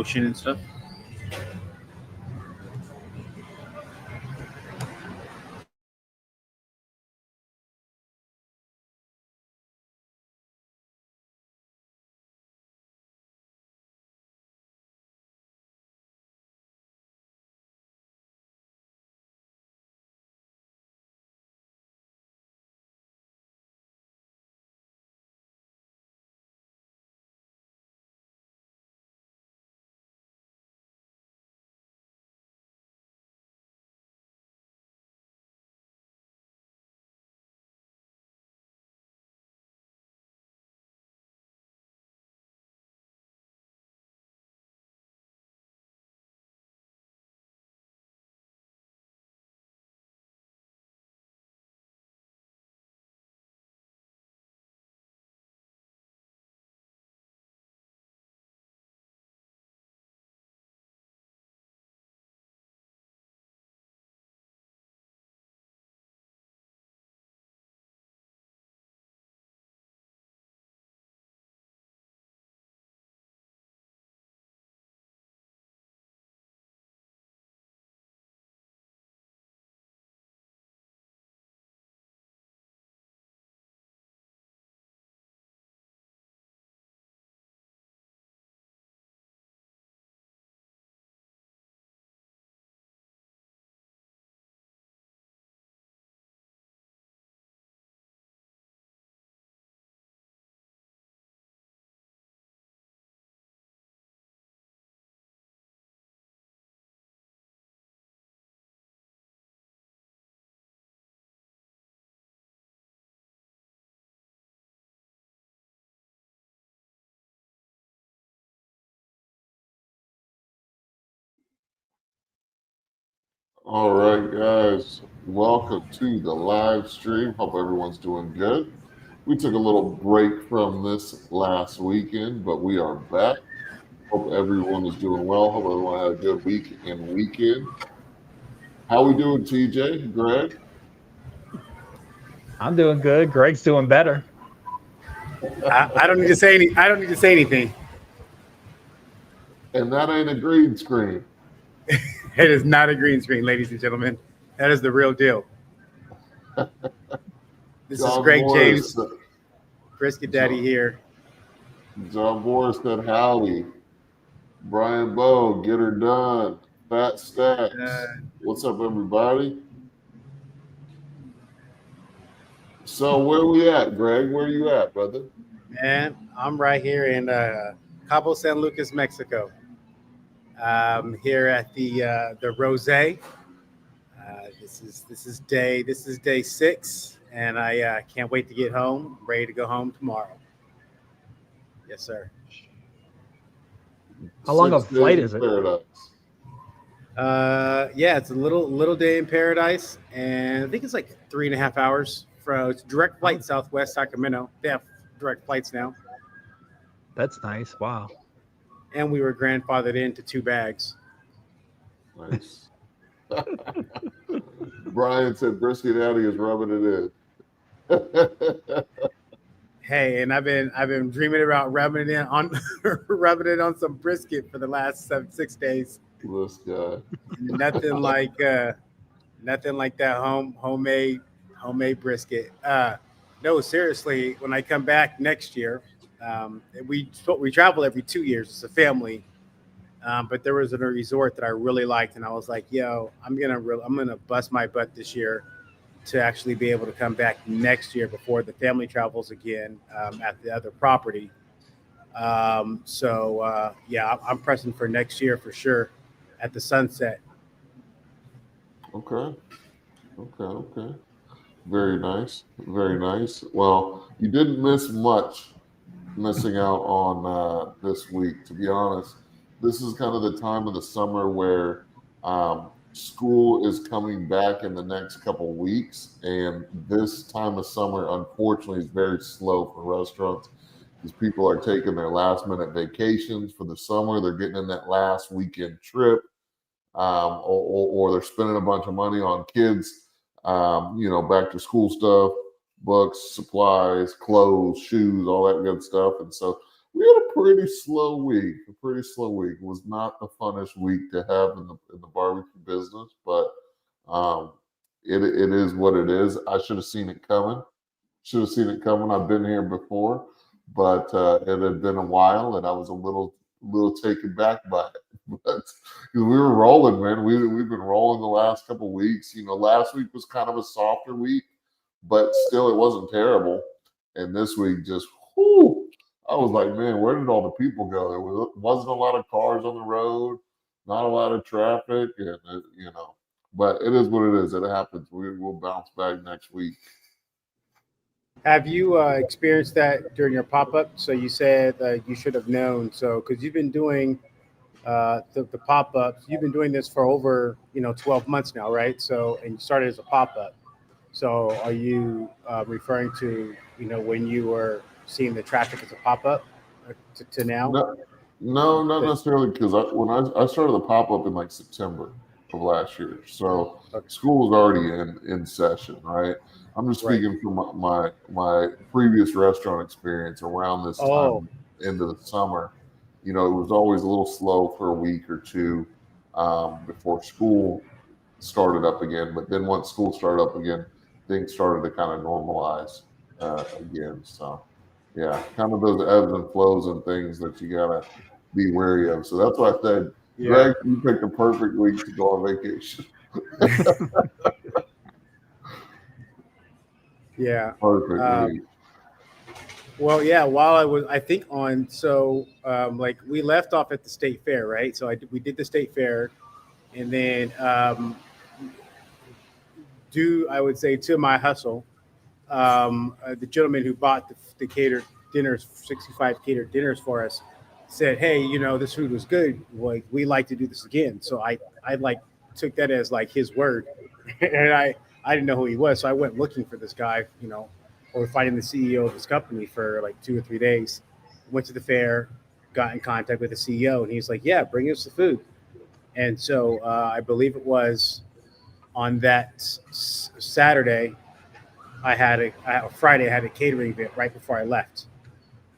ocean and stuff? All right, guys, welcome to the live stream. Hope everyone's doing good. We took a little break from this last weekend, but we are back. Hope everyone is doing well. Hope everyone had a good week and weekend. How we doing, TJ? Greg? I'm doing good. Greg's doing better. I don't need to say any. I don't need to say anything. And that ain't a green screen. It is not a green screen, ladies and gentlemen. That is the real deal. This John is Greg Morris, James, Brisket Daddy here. John Morris said howdy. Brian Bowe, get her done. Fat Stacks. What's up, everybody? So where we at, Greg? Where you at, brother? And I'm right here in Cabo San Lucas, Mexico. Here at the Rosé. This is day 6, and I can't wait to get home. I'm ready to go home tomorrow. Yes, sir. How long of a flight is it? Paradise. Yeah, it's a little day in paradise, and I think it's like 3.5 hours. It's direct flight Southwest Sacramento. They have direct flights now. That's nice. Wow. And we were grandfathered into 2 bags. Nice. Brian said Brisket Daddy is rubbing it in. Hey, and I've been dreaming about rubbing it on some brisket for the last 6 days. This guy. Nothing like that homemade brisket. No, seriously, when I come back next year, we travel every 2 years as a family. But there was a resort that I really liked, and I was like, "Yo, I'm gonna bust my butt this year to actually be able to come back next year before the family travels again at the other property." Yeah, I'm pressing for next year for sure at the Sunset. Okay. Very nice. Very nice. Well, you didn't miss much missing out on this week, to be honest. This is kind of the time of the summer where school is coming back in the next couple weeks, and this time of summer, unfortunately, is very slow for restaurants because people are taking their last-minute vacations for the summer. They're getting in that last weekend trip, or they're spending a bunch of money on kids, back to school stuff, books, supplies, clothes, shoes, all that good stuff. And so we had a pretty slow week. A pretty slow week. It was not the funnest week to have in the barbecue business, but it is what it is. I should have seen it coming. Should have seen it coming. I've been here before, but it had been a while, and I was a little taken back by it. But we were rolling, man. We've been rolling the last couple of weeks. Last week was kind of a softer week, but still, it wasn't terrible. And this week, just whoo, I was like, man, where did all the people go? There wasn't a lot of cars on the road, not a lot of traffic, and But it is what it is. It happens. We'll bounce back next week. Have you experienced that during your pop-up? So you said you should have known. So because you've been doing the pop-ups, you've been doing this for over 12 months now, right? So and you started as a pop-up. So are you referring to when you were seeing the traffic as a pop-up to now? No, not necessarily, because when I started the pop-up in like September of last year, so school was already in session, right? I'm just speaking from my previous restaurant experience around this time into the summer. It was always a little slow for a week or two before school started up again. But then once school started up again, things started to kind of normalize again. So yeah, kind of those ebbs and flows and things that you gotta be wary of. So that's why I said, Greg, you picked a perfect week to go on vacation. Yeah. Perfect week. Well, yeah. While I think like we left off at the state fair, right? So we did the state fair, and then I would say to my hustle, the gentleman who bought the catered dinners, 65 catered dinners for us, said, "Hey, this food was good. Like we like to do this again." So I like took that as like his word, and I didn't know who he was, so I went looking for this guy, or finding the CEO of this company for like 2 or 3 days. Went to the fair, got in contact with the CEO, and he's like, "Yeah, bring us the food." And so I believe it was on that Saturday. Friday, I had a catering event right before I left.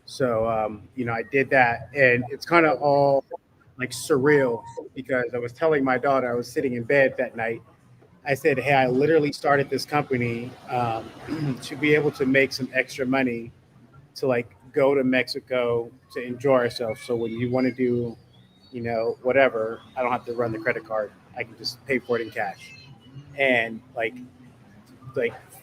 So, I did that, and it's kind of all like surreal because I was telling my daughter, I was sitting in bed that night. I said, "Hey, I literally started this company to be able to make some extra money to like go to Mexico to enjoy ourselves. So when you want to do, whatever, I don't have to run the credit card. I can just pay for it in cash." And like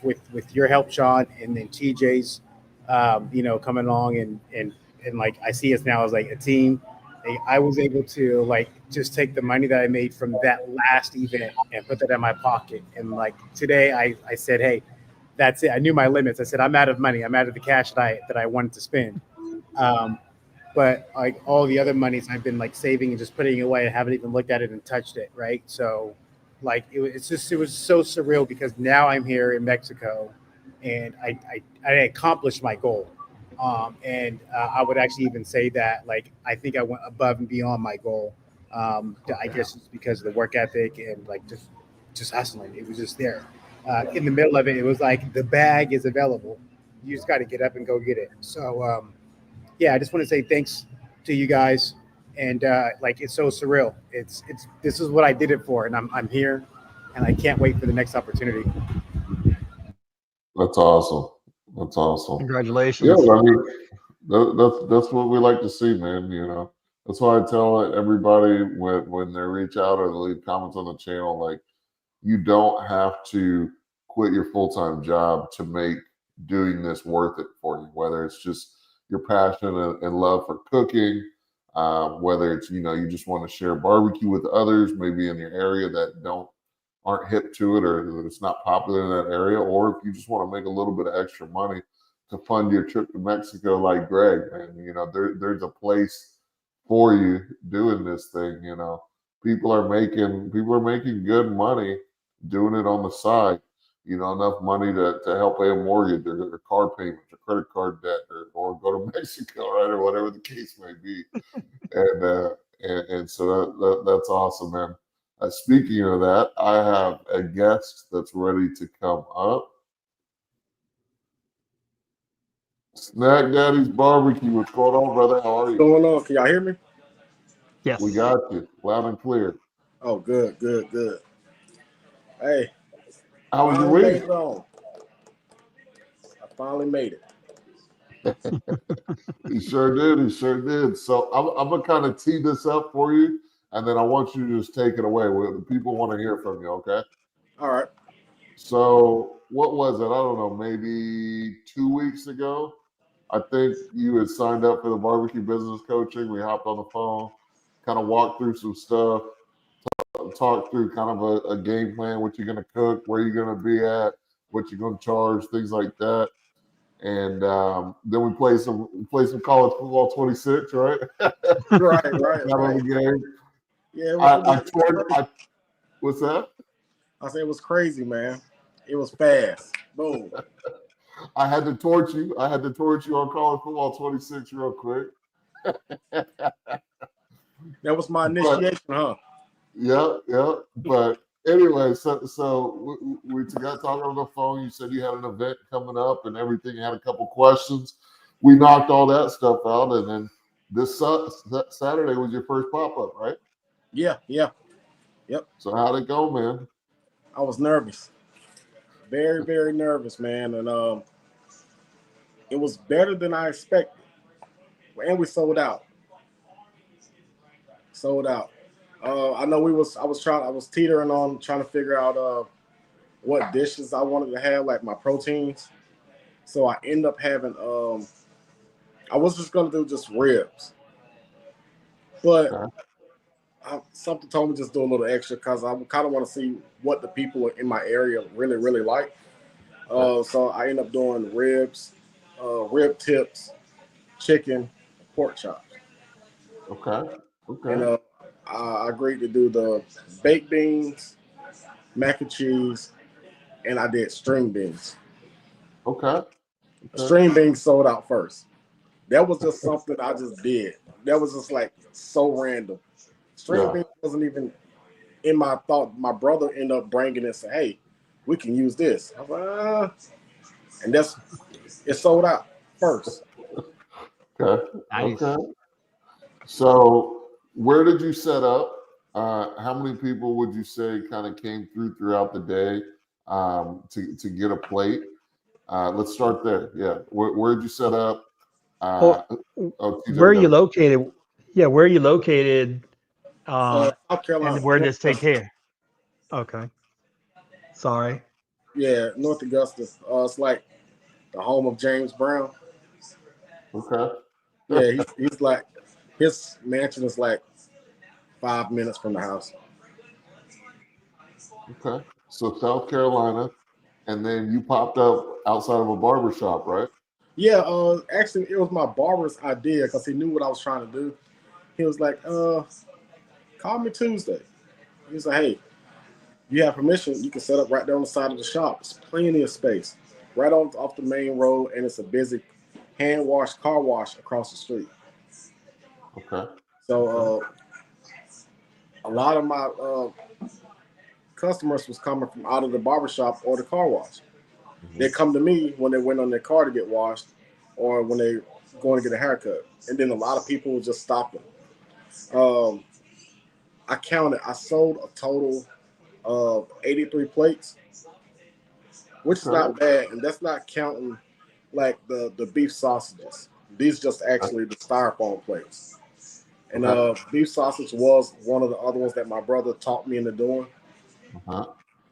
with your help, Sean, and then TJ's, coming along and like I see us now as like a team. I was able to like just take the money that I made from that last event and put that in my pocket. And like today, I said, "Hey, that's it." I knew my limits. I said, "I'm out of money. I'm out of the cash that I wanted to spend." But like all the other monies I've been like saving and just putting away. I haven't even looked at it and touched it. Right. So like it was so surreal because now I'm here in Mexico and I accomplished my goal. And I would actually even say that like I think I went above and beyond my goal. I guess it's because of the work ethic and like just hustling. It was just there. In the middle of it, it was like the bag is available. You just got to get up and go get it. So yeah, I just want to say thanks to you guys. And like it's so surreal. It's this is what I did it for, and I'm here, and I can't wait for the next opportunity. That's awesome. That's awesome. Congratulations. Yeah, I mean, that's what we like to see, man. That's why I tell everybody when they reach out or they leave comments on the channel, like you don't have to quit your full-time job to make doing this worth it for you. Whether it's just your passion and love for cooking, whether it's you just want to share barbecue with others, maybe in your area that aren't hip to it or that it's not popular in that area, or if you just want to make a little bit of extra money to fund your trip to Mexico, like Greg, and there's a place for you doing this thing. People are making good money doing it on the side. Enough money to help pay a mortgage or car payments or credit card debt or go to Mexico, right, or whatever the case may be. And so that's awesome, man. Speaking of that, I have a guest that's ready to come up. Snack Daddy's Barbecue. What's going on, brother? How are What's you? going on? Can y'all hear me? Yes. We got you loud and clear. Oh, good. Hey, How was your finally made week? it on. I finally made it. He sure did. He sure did. So I'm gonna kind of tee this up for you, and then I want you to just take it away. The people want to hear from you. Okay. All right. So what was it? I don't know. Maybe 2 weeks ago, I think you had signed up for the barbecue business coaching. We hopped on the phone, kind of walked through some stuff, talked through kind of a game plan, what you're going to cook, where you're going to be at, what you're going to charge, things like that. And then we played some college football 26, right? Right. Got on the game. Yeah, What's that? I said it was crazy, man. It was fast. Boom. I had to torch you. I had to torch you on college football 26 real quick. That was my initiation, huh? Yeah. But anyway, so we got talking on the phone. You said you had an event coming up and everything. You had a couple questions. We knocked all that stuff out, and then this Saturday was your first pop up, right? Yeah. Yep. So how'd it go, man? I was nervous. Very, very nervous, man. And it was better than I expected. And we sold out. I know I was teetering on trying to figure out what dishes I wanted to have, like my proteins. So I end up having I was just gonna do just ribs, but something told me just do a little extra because I kind of want to see what the people in my area really, really like. So I end up doing ribs, rib tips, chicken, pork chops. Okay. And I agreed to do the baked beans, mac and cheese, and I did string beans. Okay. String beans sold out first. That was just something I just did. That was just like so random. String beans wasn't even in my thought. My brother ended up bringing it and said, "Hey, we can use this." I was like, and it sold out first. Okay. Nice. Okay. So where did you set up? How many people would you say kind of came throughout the day to get a plate? Let's start there. Yeah. Where'd you set up? Where are you located? Yeah, where are you located? South Carolina. And where does take care? Okay. Sorry. Yeah, North Augusta. It's like the home of James Brown. Okay. Yeah, he's like his mansion is like 5 minutes from the house. Okay. So South Carolina, and then you popped up outside of a barber shop, right? Yeah, actually it was my barber's idea because he knew what I was trying to do. He was like, call me Tuesday. He was like, hey, you have permission, you can set up right there on the side of the shop. It's plenty of space. Right off the main road, and it's a busy hand wash, car wash across the street. Okay. So a lot of my customers was coming from out of the barbershop or the car wash. They come to me when they went on their car to get washed or when they going to get a haircut. And then a lot of people were just stopping. I counted, I sold a total of 83 plates, which is not bad. And that's not counting like the beef sausages. These just actually the styrofoam plates. And beef sausage was one of the other ones that my brother taught me into doing.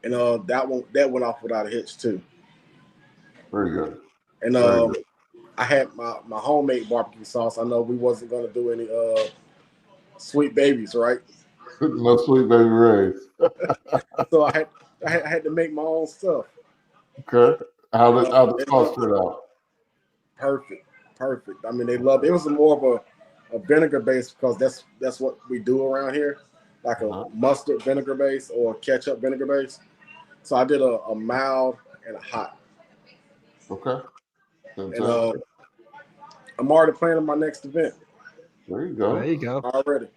And that went off without a hitch too. Very good. And I had my homemade barbecue sauce. I know we wasn't gonna do any sweet babies, right? No sweet baby Ray's. So I had to make my own stuff. Okay. How the sauce turn out? Perfect. I mean, they loved it. It was more of a vinegar base because that's what we do around here, like a mustard vinegar base or ketchup vinegar base. So I did a mild and a hot. Okay. And I'm already planning my next event. There you go. Already.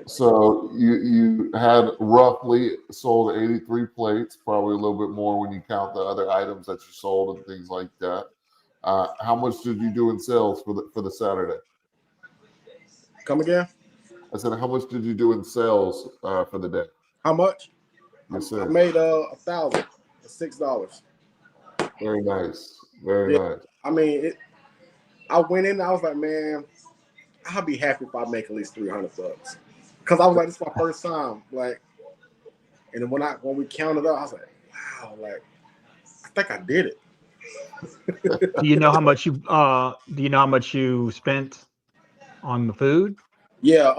So you had roughly sold 83 plates, probably a little bit more when you count the other items that you sold and things like that. How much did you do in sales for the Saturday? Come again? I said, how much did you do in sales for the day? How much? Yes, I sir. made $1,000, $6. Very nice. Very nice. I mean, I went in. I was like, man, I'll be happy if I make at least $300, because I was like, this is my first time. Like, and then when we counted up, I was like, wow, like I think I did it. Do you know how much you spent on the food? Yeah,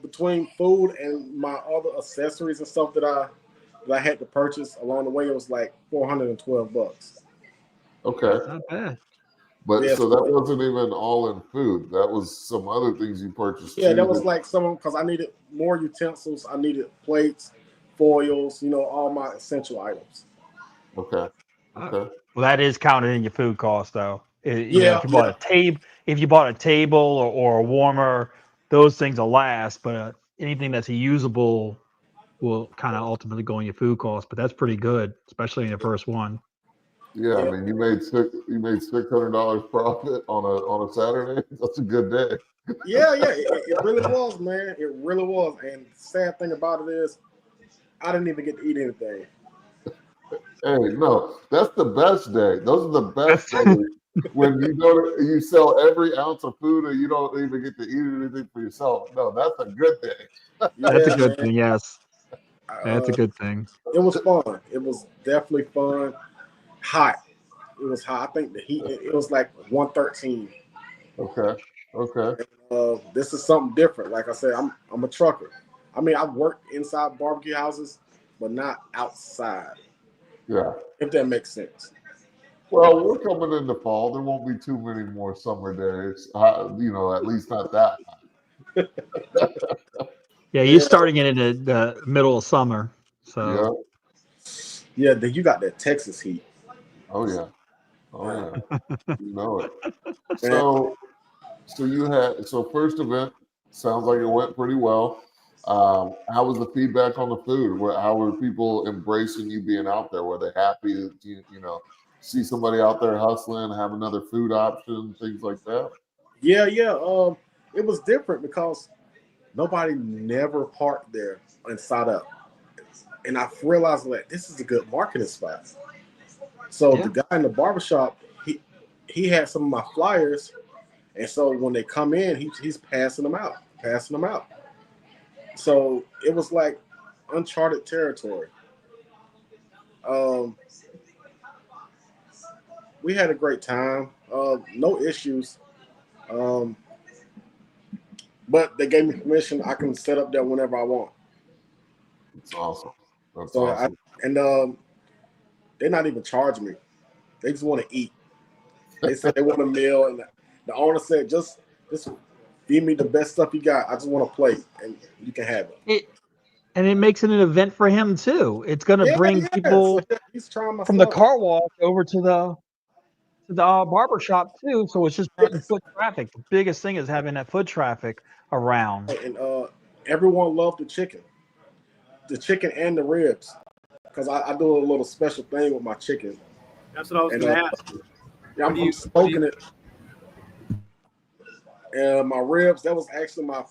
between food and my other accessories and stuff that I had to purchase along the way, it was like $412. Okay. Not bad. But Yeah. so that wasn't even all in food. That was some other things you purchased. Yeah, too, that was like some, because I needed more utensils. I needed plates, foils, all my essential items. Okay. Okay. Well, that is counted in your food cost, though. Yeah, if you bought a table or a warmer, those things will last. But anything that's usable will kind of ultimately go in your food cost. But that's pretty good, especially in the first one. Yeah, I mean, you made $600 profit on a Saturday. That's a good day. Yeah, it really was, man. It really was. And the sad thing about it is, I didn't even get to eat anything. Hey, no, that's the best day. Those are the best days when you sell every ounce of food and you don't even get to eat anything for yourself. No, that's a good day. That's a Yeah, good man. thing. Yes, that's a good thing. It was fun. It was definitely fun. Hot. It was hot. I think the heat. It was like 113. Okay. Okay. This is something different. Like I said, I'm a trucker. I mean, I've worked inside barbecue houses, but not outside. Yeah. If that makes sense. Well, we're coming into fall. There won't be too many more summer days. At least not that hot. Yeah, you're starting it in the middle of summer. So Yeah. Then you got that Texas heat. Oh yeah. Oh yeah. You know it. So first event sounds like it went pretty well. How was the feedback on the food? How were people embracing you being out there? Were they happy to see somebody out there hustling, have another food option, things like that? Yeah. It was different because nobody never parked there inside up. And I realized that this is a good marketing spot. So the guy in the barbershop, he had some of my flyers. And so when they come in, he's passing them out. So it was like uncharted territory. We had a great time. No issues. But they gave me permission. I can set up there whenever I want. That's awesome. That's So awesome. They're not even charging me. They just want to eat. They said they want a meal, and the owner said, just feed me the best stuff you got. I just want a plate, and you can have it. And it makes it an event for him too. It's going to bring people he's trying from the car wash over to the barber shop too. So it's just bringing foot traffic. The biggest thing is having that foot traffic around. And everyone loved the chicken and the ribs, because I do a little special thing with my chicken. That's what I was going to ask. Yeah, I'm smoking it. And my ribs, that was actually my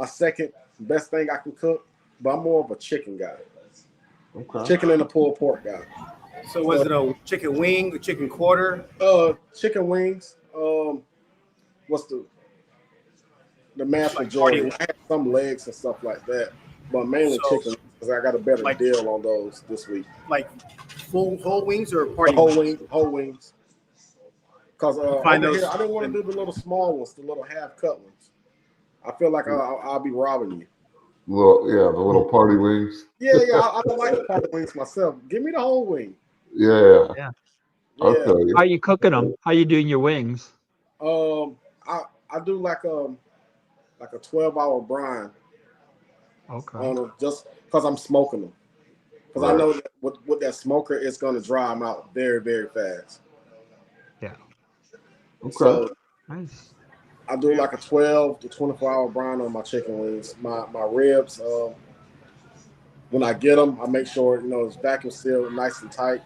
second best thing I can cook, but I'm more of a chicken guy. Okay. Chicken and a pulled pork guy. So was it a chicken wing, a chicken quarter? Chicken wings. What's the mass majority? I had some legs and stuff like that, but mainly chicken, because I got a better deal on those this week. Like whole wings or party? Whole wings. Because I didn't want to do the little small ones, the little half cut ones. I feel like I'll be robbing you. Well, yeah, the little party wings. Yeah, I don't like the party wings myself. Give me the whole wing. Yeah. Okay. How are you cooking them? How are you doing your wings? I do like a 12-hour brine. Okay. On them, just because I'm smoking them. Because I know that with that smoker, it's going to dry them out very, very fast. Yeah. Okay. So nice. I do like a 12 to 24-hour brine on my chicken wings. My ribs, when I get them, I make sure it's vacuum sealed, nice and tight.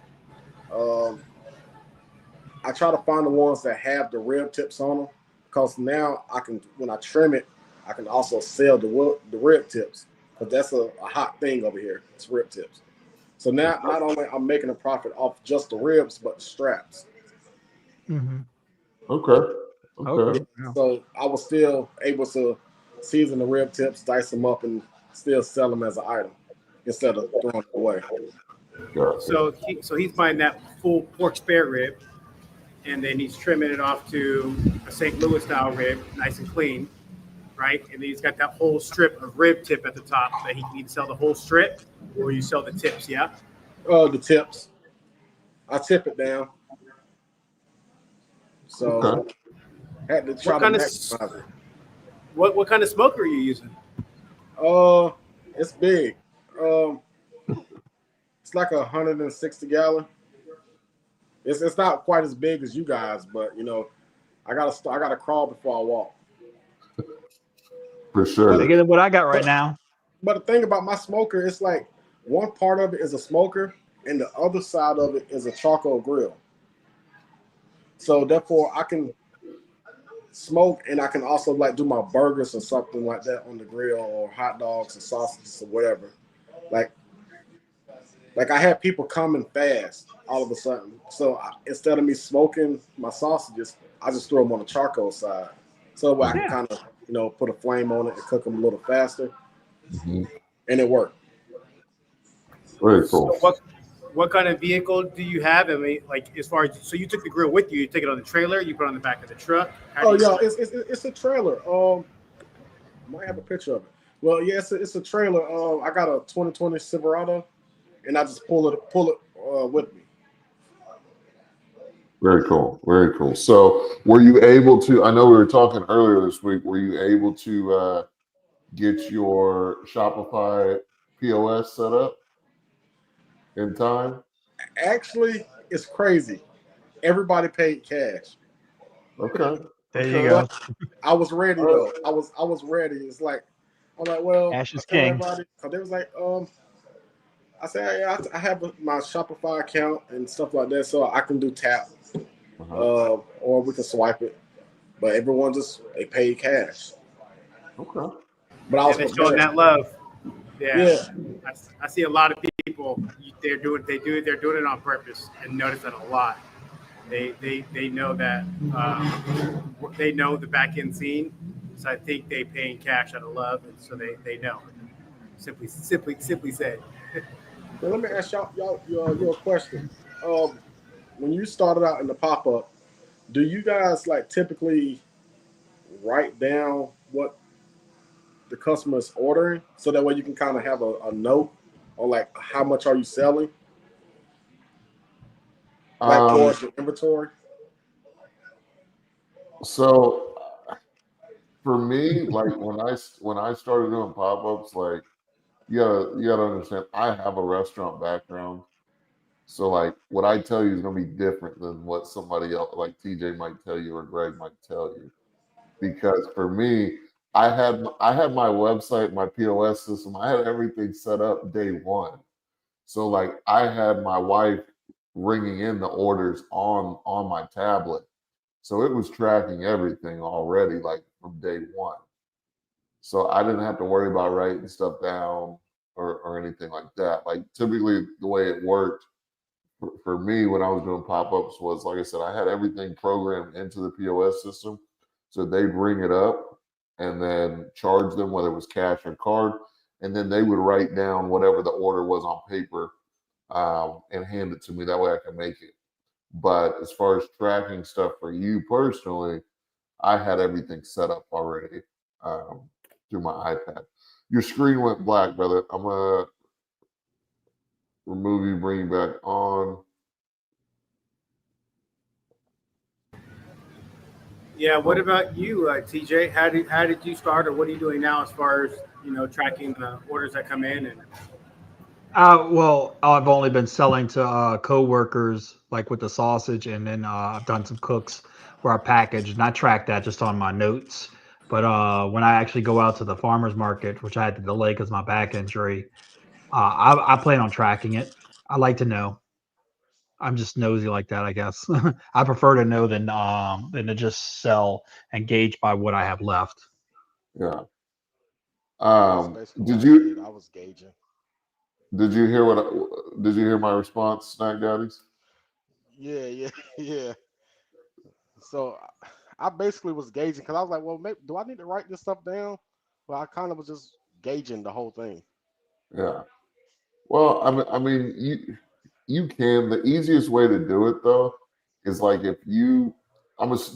I try to find the ones that have the rib tips on them, because now I can, when I trim it, I can also sell the rib tips, because that's a hot thing over here. It's rib tips. So now not only I'm making a profit off just the ribs, but the straps. Mm-hmm. Okay. Okay. Yeah. So I was still able to season the rib tips, dice them up, and still sell them as an item instead of throwing it away. Gotcha. So he's buying that full pork spare rib, and then he's trimming it off to a St. Louis style rib, nice and clean, right? And then he's got that whole strip of rib tip at the top that he can either sell the whole strip or you sell the tips, yeah? The tips, I tip it down. So Okay. had to try What to kind of maximize it. what kind of smoker are you using? It's big. It's like 160 gallon. It's not quite as big as you guys, but you know, I gotta crawl before I walk. For sure. Bigger than what I got right now. But the thing about my smoker, it's like one part of it is a smoker, and the other side of it is a charcoal grill. So therefore, I can smoke, and I can also like do my burgers or something like that on the grill, or hot dogs or sausages or whatever. Like I had people coming fast all of a sudden. So instead of me smoking my sausages, I just throw them on the charcoal side. So I can kind of, you know, put a flame on it and cook them a little faster. Mm-hmm. And it worked. Very cool. So what kind of vehicle do you have? I mean, like as far as, so you took the grill with you take it on the trailer, you put it on the back of the truck. It's a trailer. I might have a picture of it. Well, yeah, it's a trailer. I got a 2020 Silverado, and I just pull it with me. Very cool. Very cool. So were you able to, I know we were talking earlier this week, were you able to get your Shopify POS set up in time? Actually, it's crazy. Everybody paid cash. Okay. There you go. I was ready though. I was ready. It's like I'm like, well, Cash is I tell king. everybody, 'cause they was like, I said, yeah, I have my Shopify account and stuff like that, so I can do tap, or we can swipe it. But everyone they paid cash. Okay. But I was they're showing that love. Yeah. I see a lot of people. They're doing it on purpose, and notice that a lot. They know that they know the back end scene, so I think they pay in cash out of love, and so they know. Simply said. Now let me ask y'all your question. When you started out in the pop up, do you guys like typically write down what the customer is ordering, so that way you can kind of have a note on like how much are you selling, like towards your inventory? So for me, like when I started doing pop-ups, like you gotta understand, I have a restaurant background. So like what I tell you is gonna be different than what somebody else like TJ might tell you or Greg might tell you. Because for me, I had my website, my POS system, I had everything set up day one. So like I had my wife ringing in the orders on my tablet. So it was tracking everything already, like from day one. So I didn't have to worry about writing stuff down or anything like that. Like typically the way it worked for me when I was doing pop-ups was, like I said, I had everything programmed into the POS system. So they'd ring it up and then charge them, whether it was cash or card. And then they would write down whatever the order was on paper and hand it to me. That way I can make it. But as far as tracking stuff for you personally, I had everything set up already through my iPad. Your screen went black, brother. I'm going to remove you, bring you back on. Yeah. What about you, TJ? How did you start, or what are you doing now as far as tracking the orders that come in? And Well, I've only been selling to co-workers, like with the sausage, and then I've done some cooks where I package, and I track that just on my notes. But when I actually go out to the farmer's market, which I had to delay because of my back injury, I plan on tracking it. I like to know. I'm just nosy like that, I guess. I prefer to know than to just sell and gauge by what I have left. Yeah. That's basically what Did I did. you I was gauging. did you hear did you hear my response, Snack Daddies? Yeah, yeah, yeah. So I basically was gauging because I was like, well, maybe, do I need to write this stuff down? Well, I kind of was just gauging the whole thing. Yeah. Well, I mean, you can. The easiest way to do it though is like if you.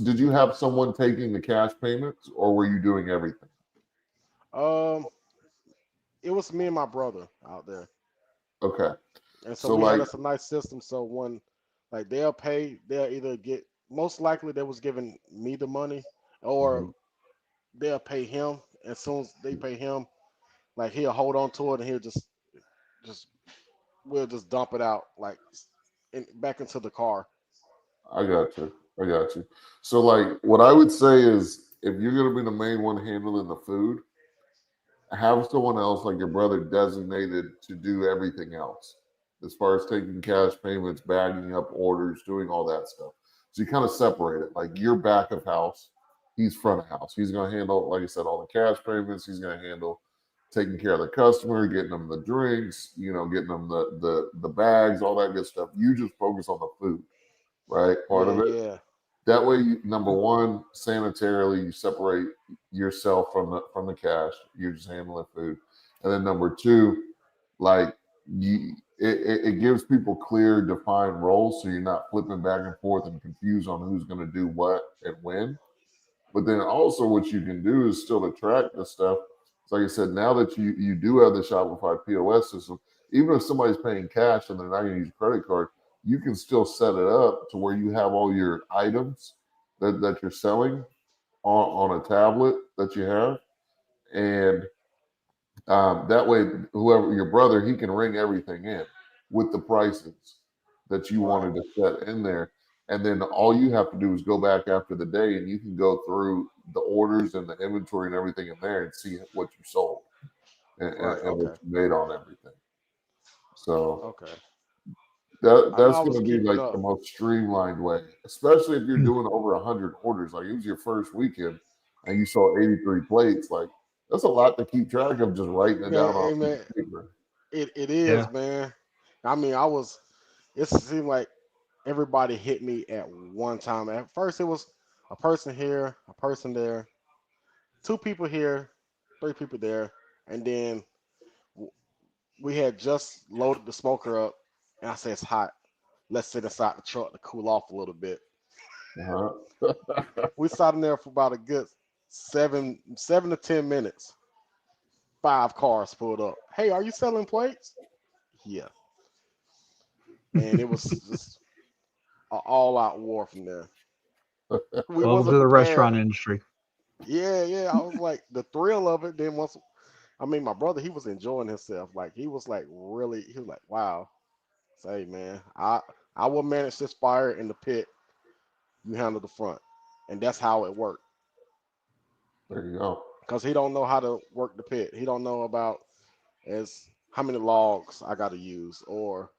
Did you have someone taking the cash payments, or were you doing everything? Um, it was me and my brother out there, Okay. and so So we had like, us a nice system. So when like they'll pay, they'll either get most likely they was giving me the money, or mhm, they'll pay him. As soon as they pay him, like he'll hold on to it and he'll just we'll just dump it out like back into the car. I got you. I got you. So like, what I would say is, if you're gonna be the main one handling the food, have someone else like your brother designated to do everything else as far as taking cash payments, bagging up orders, doing all that stuff. So you kind of separate it. Like you're back of house, he's front of house. He's going to handle, like I said, all the cash payments. He's going to handle taking care of the customer, getting them the drinks, getting them the bags, all that good stuff. You just focus on the food, right? Part Yeah, of it. yeah. That way, number one, sanitarily, you separate yourself from the cash. You're just handling food, and then number two, like it gives people clear, defined roles, so you're not flipping back and forth and confused on who's going to do what and when. But then also, what you can do is still attract the stuff. So like I said, now that you do have the Shopify POS system, even if somebody's paying cash and they're not going to use a credit card, you can still set it up to where you have all your items that you're selling on a tablet that you have, and that way, whoever your brother, he can ring everything in with the prices that you Right. wanted to set in there. And then all you have to do is go back after the day and you can go through the orders and the inventory and everything in there and see what you sold Right. and what Okay. you made on everything. So Okay. I know that's I going was to be keeping like the up. most streamlined way, especially if you're Hmm. doing over 100 orders. Like it was your first weekend and you saw 83 plates. Like that's a lot to keep track of just writing it Man, down on hey a piece man, of paper. it Yeah. is, man. I mean, it seemed like everybody hit me at one time. At first it was a person here, a person there, two people here, three people there, and then w- we had just loaded the smoker up, and I said it's hot. Let's sit inside the truck to cool off a little bit. Uh-huh. We sat in there for about a good 7 to 10 minutes. 5 cars pulled up. Hey, are you selling plates? Yeah, and it was just an all-out war from there. We Welcome to wasn't the prepared. restaurant industry. Yeah, yeah. I was like the thrill of it. Then once, I mean, my brother, he was enjoying himself. Like he was like really, he was like, wow. Say, man, I will manage this fire in the pit. You handle the front, and that's how it worked. There you go. Cause he don't know how to work the pit. He don't know about as how many logs I got to use, or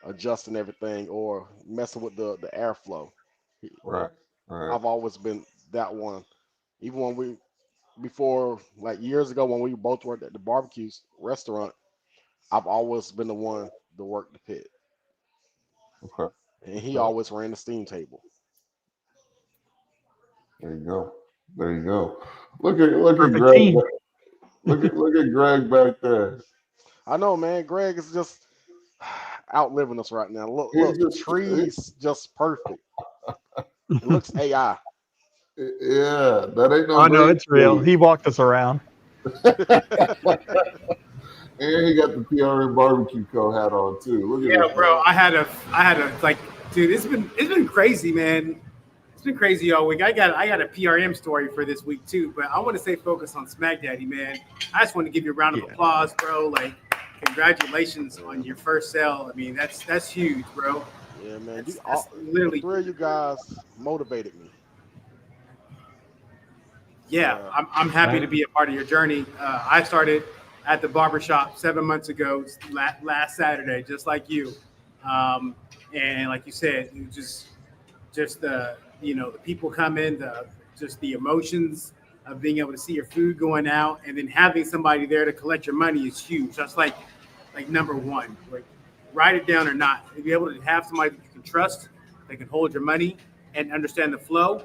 adjusting everything, or messing with the airflow. He- Right. Right. I've always been that one. Even when we before like years ago when we both worked at the barbecue restaurant, I've always been the one to work the pit, Okay. and he Okay. always ran the steam table. There you go. There you go. Look at Perfect Greg. team. Look at Greg back there. I know, man. Greg is just outliving us right now. Look, He's look, the just trees just perfect. It looks AI. yeah, that ain't no Oh no, green it's real. screen. He walked us around. And he got the PRN barbecue co hat on too. Look at Yeah, this bro. man. I had a like, dude. It's been crazy, man. It's been crazy all week. I got a PRM story for this week too, but I want to stay focused on Smack Daddy, man. I just want to give you a round of Yeah. applause, bro. Like, congratulations on your first sale. I mean, that's huge, bro. Yeah, man. That's The literally, three of you guys motivated me. yeah. Yeah, I'm happy to Right. be a part of your journey. I started at the barbershop 7 months ago, last Saturday, just like you. And like you said, you just the the people come in, just the emotions of being able to see your food going out, and then having somebody there to collect your money is huge. That's like number one. Like write it down or not. To be able to have somebody that you can trust, that can hold your money and understand the flow,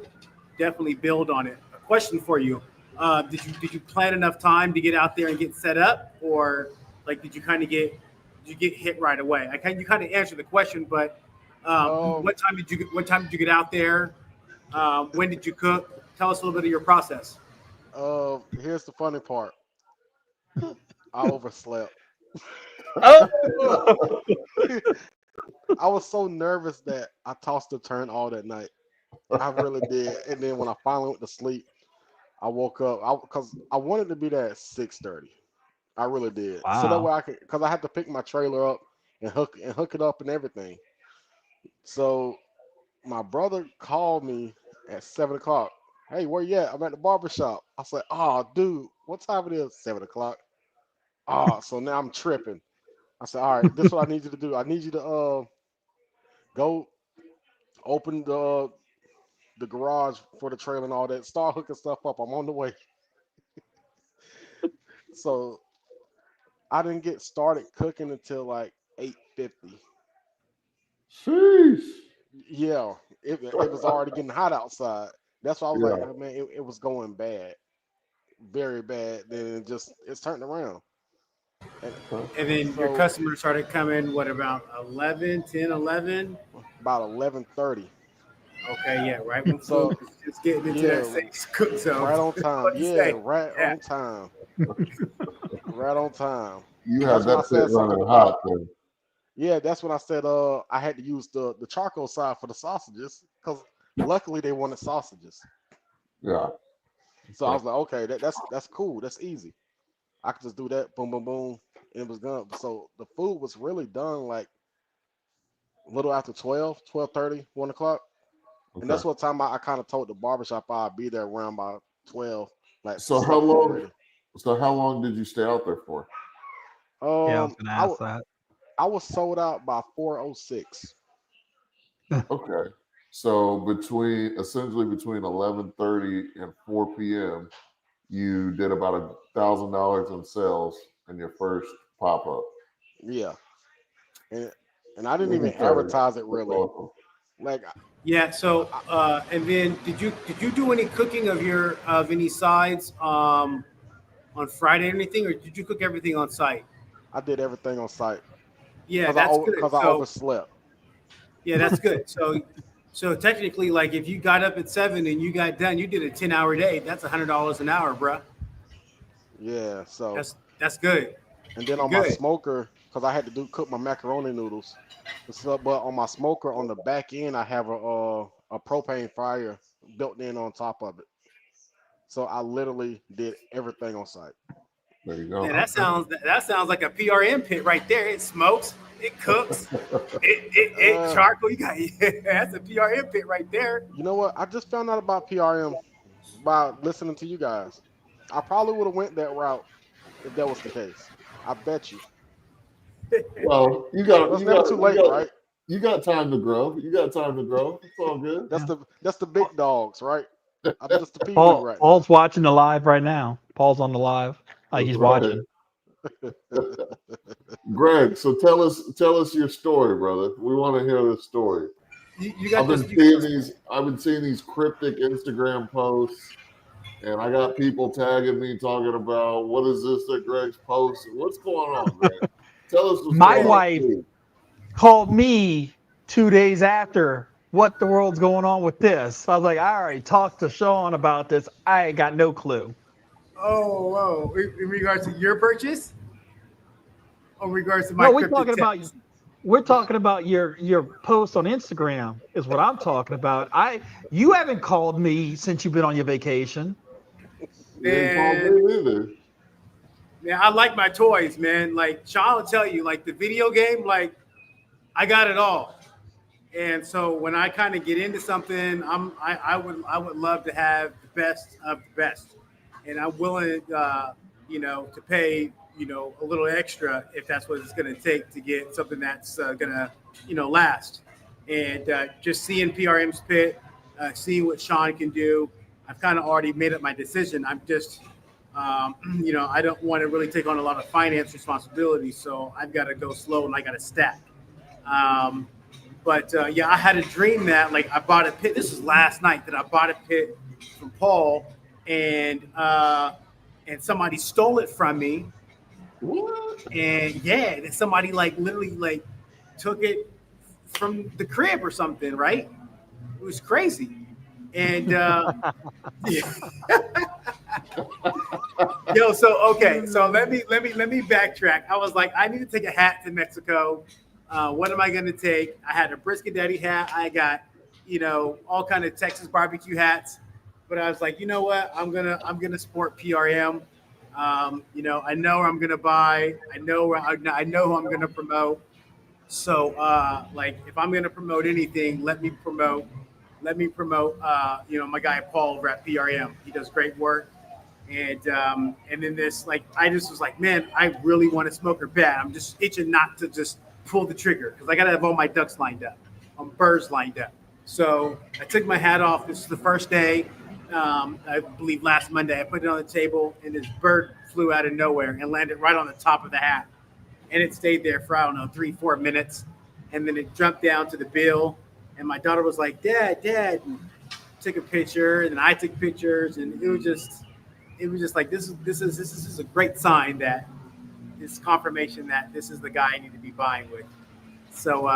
definitely build on it. A question for you: did you plan enough time to get out there and get set up, or like did you get hit right away? You kind of answered the question, but Um, what time did you get out there? When did you cook? Tell us a little bit of your process. Here's the funny part. I overslept. Oh, I was so nervous that I tossed and turned all that night. I really did. And then when I finally went to sleep, I woke up because I wanted to be there at 6:30. I really did. So that wow. way I could, because I had to pick my trailer up and hook it up and everything. So my brother called me at 7 o'clock. Hey, where you at? I'm at the barber shop. I said, oh, dude, what time it is? 7 o'clock. Oh, so now I'm tripping. I said, all right, this is what I need you to do. I need you to go open the garage for the trailer and all that. Start hooking stuff up. I'm on the way. So I didn't get started cooking until like 8:50. Sheesh. Yeah, it was already getting hot outside. That's why I was like, Yeah. oh, man, it was going bad, very bad. Then it's turned around. And And then your so customers started coming, what, about 11, 10, 11? about 11:30. Okay, yeah, right when food So is just getting into yeah, that safe cook zone. right on time. What to Yeah, say? right Yeah. on time. Right on time. You had That's when I that pit said something running about hot then. yeah. That's when I said I had to use the charcoal side for the sausages because luckily they wanted sausages. Yeah. So I was like, okay, that's cool. That's easy. I could just do that. Boom, boom, boom. And it was done. So the food was really done like a little after 12:30, 1 o'clock. And Okay. that's what time I kind of told the barbershop I'd be there around by 12, like So how stuff to be long? ready. So how long did you stay out there for? Yeah, I was Um, gonna I, ask w- that. I was sold out by 4:06. Okay. So between 11:30 and 4 p.m., you did about $1,000 in sales in your first pop up. Yeah. And and I didn't Let me even tell you, advertise it that's really. awesome. Like Yeah. So, I, and then did you do any cooking of any sides on Friday or anything, or did you cook everything on site? I did everything on site Yeah, that's good. because I So overslept. yeah, that's good. So technically, like if you got up at 7 and you got done, you did a 10-hour day. That's $100 an hour, bruh. Yeah. So That's good. and then You're on my good. smoker, because I had to cook my macaroni noodles. So, but on my smoker on the back end, I have a propane fire built in on top of it. So I literally did everything on site. There you Man, go. that sounds like a PRM pit right there. It smokes, it cooks, it Uh, charcoal. You got yeah, that's a PRM pit right there. you know what? I just found out about PRM by listening to you guys. I probably would have went that route if that was the case. I bet you. Well, Well, it's never too late, right? you got time to grow. You got time to grow. It's all good. That's Yeah. the big dogs, right? I'm just the pee wee Paul right now. Paul's watching the live right now. Paul's on the live. Like That's he's right. watching. Greg, so tell us your story, brother. We want to hear this story. You got those. I've been seeing these cryptic Instagram posts, and I got people tagging me talking about what is this that Greg's posting? What's going on, Greg? Tell us what's My going on. wife Please. called me 2 days after. What the world's going on with this? I was like, I already talked to Sean about this. I ain't got no clue. Oh, whoa! In regards to your purchase, or in regards to my No, we're cryptic talking about text? your post on Instagram is what I'm talking about. You haven't called me since you've been on your vacation. You ain't called Man, me either. man, I like my toys, man. Like Sean will tell you, like the video game, like I got it all. And so when I kind of get into something, I would love to have the best of the best, and I'm willing, to pay, a little extra if that's what it's going to take to get something that's going to, last. And just seeing PRM's pit, seeing what Sean can do, I've kind of already made up my decision. I'm just, I don't want to really take on a lot of finance responsibility, so I've got to go slow and I got to stack. But I had a dream that like I bought a pit. This was last night that I bought a pit from Paul, and somebody stole it from me. What? And that somebody like literally like took it from the crib or something, right? It was crazy. And so let me backtrack. I was like, I need to take a hat to Mexico. What am I going to take? I had a Brisket Daddy hat. I got, all kind of Texas barbecue hats. But I was like, you know what? I'm gonna sport PRM. I know where I'm gonna buy. I know who I'm gonna promote. So if I'm gonna promote anything, let me promote. My guy Paul over at PRM. He does great work. And then this, I just was like, man, I really want to smoke her bad. I'm just itching not to just pull the trigger because I got to have all my ducks lined up, birds lined up. So I took my hat off. This is the first day. I believe last Monday. I put it on the table, and this bird flew out of nowhere and landed right on the top of the hat. And it stayed there for, 3-4 minutes. And then it jumped down to the bill. And my daughter was like, Dad, and took a picture. And then I took pictures. And it was just like, this is a great sign that it's confirmation that this is the guy I need to be buying with. So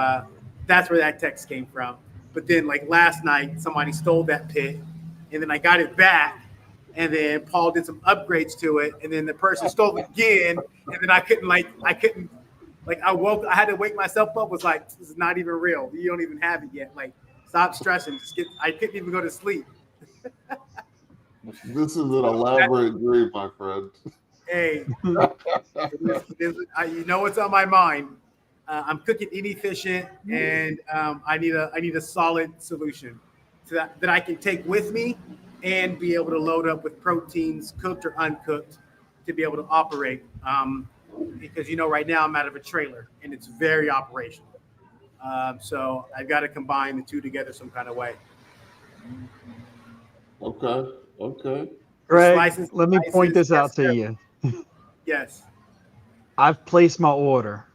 that's where that text came from. But then last night, somebody stole that pit. And then I got it back. And then Paul did some upgrades to it. And then the person stole it again. And then I had to wake myself up. Was like, this is not even real. You don't even have it yet. Stop stressing. I couldn't even go to sleep. This is an elaborate dream, my friend. Hey, you know what's on my mind. I'm cooking inefficient, and I need a solid solution that I can take with me and be able to load up with proteins, cooked or uncooked, to be able to operate. Because right now I'm out of a trailer and it's very operational. So I've got to combine the two together some kind of way. Okay. Greg, let me point this out to you. Yes. I've placed my order,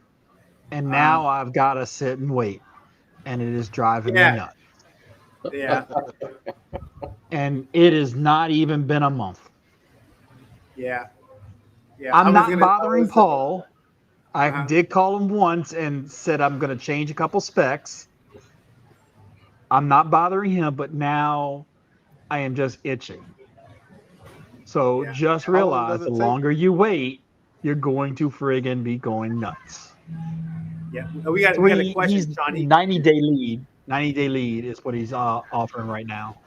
and now I've got to sit and wait, and it is driving me nuts. Yeah. And it has not even been a month. Yeah. I'm not bothering Paul. I did call him once and said I'm going to change a couple specs. I'm not bothering him, but now I am just itching. So just realize the longer you wait, you're going to friggin' be going nuts. Yeah. We got a question, Johnny. 90-day lead. 90-day lead is what he's offering right now.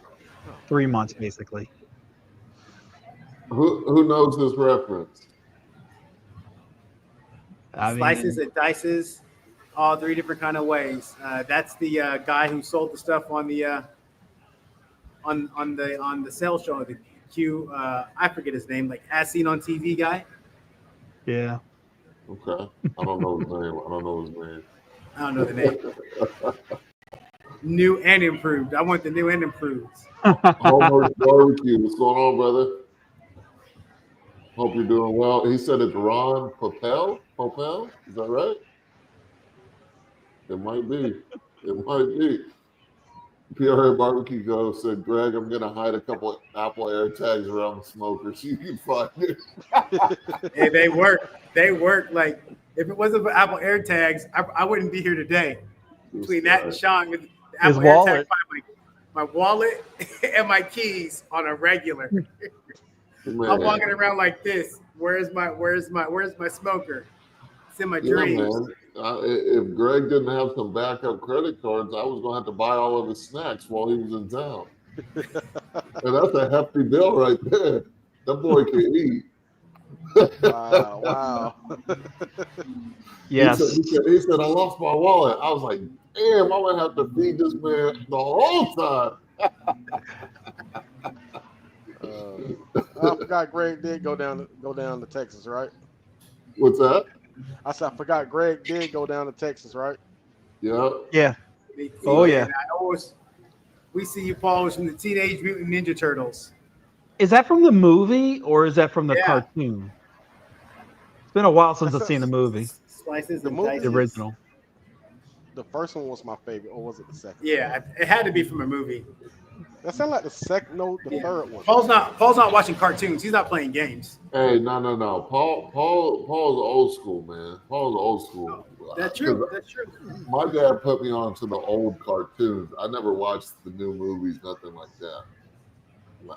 3 months, basically. Who knows this reference? Slices and dices, all 3 different kind of ways. That's the guy who sold the stuff on the sales show. The Q, I forget his name, as seen on TV guy. Yeah. Okay. I don't know his name. I don't know the name. New and improved. I want the new and improved. Homer Barbecue. What's going on, brother? Hope you're doing well. He said it's Ron Popel. Popel? Is that right? It might be. PRA Barbecue Go said, Greg, I'm going to hide a couple of Apple AirTags around the smoker so you can find it. Hey, they work. If it wasn't for Apple AirTags, I wouldn't be here today. Between that and Sean, with the Apple AirTags, my wallet and my keys on a regular. Man. I'm walking around like this. Where's my smoker? It's in my dreams. Man. If Greg didn't have some backup credit cards, I was going to have to buy all of his snacks while he was in town. And that's a hefty bill right there. That boy can eat. Wow. Yes. He said, I lost my wallet. I was like, damn, I'm going to have to feed this man the whole time. I forgot Greg did go down to Texas, right? What's that? I said I forgot Greg did go down to Texas, right? Yeah. Yeah. He Oh, did. yeah. I always, we see you, Paul, was from the Teenage Mutant Ninja Turtles. Is that from the movie or is that from the Yeah. cartoon? It's been a while since I've That's seen the movie, Slices The and movie? the dices. original. the first one was my favorite, or was it the second? Yeah, it had to be from a movie. That sounded like the second, no, the Yeah. third one. Paul's not watching cartoons. He's not playing games. Hey, no. Paul's old school, man. Paul's old school. That's true. 'Cause That's true. my dad put me on to the old cartoons. I never watched the new movies, nothing like that.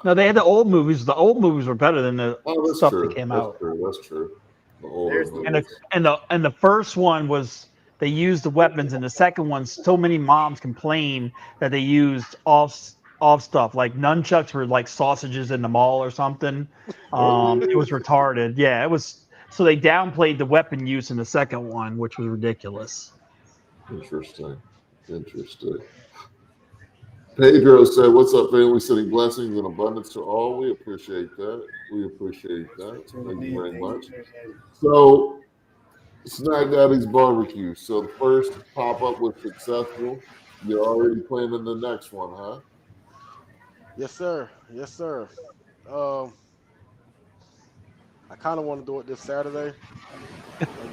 No, they had the old movies. The old movies were better than the Oh, that's stuff true. that came That's out. true. That's true. The older There's the- movies. And the first one was they used the weapons, and the second one, so many moms complained that they used off stuff like nunchucks were like sausages in the mall or something. It was retarded. Yeah, it was. So they downplayed the weapon use in the second one, which was ridiculous. Interesting. Pedro said, "What's up, family? Sending blessings and abundance to all. We appreciate that. Thank you very much." So, Snack Daddy's Barbecue. So the first pop-up was successful. You're already planning the next one, huh? Yes, sir. I kind of want to do it this Saturday.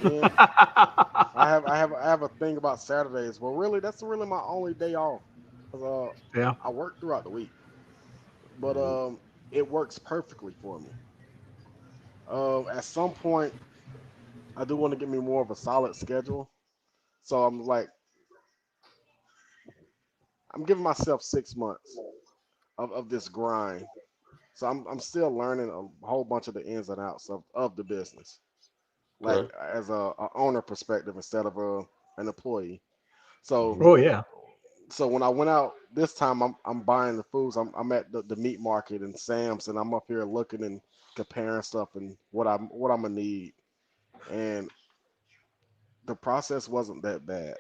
Again, I have a thing about Saturdays. Well, really, that's really my only day off. 'Cause, Yeah. I work throughout the week, but it works perfectly for me. At some point, I do want to get me more of a solid schedule. So I'm giving myself 6 months of this grind. So I'm still learning a whole bunch of the ins and outs of the business, like Okay. as a owner perspective instead of an employee. So Oh yeah. so when I went out this time, I'm buying the foods. I'm at the meat market and Sam's, and I'm up here looking and comparing stuff and what I'm gonna need. And the process wasn't that bad.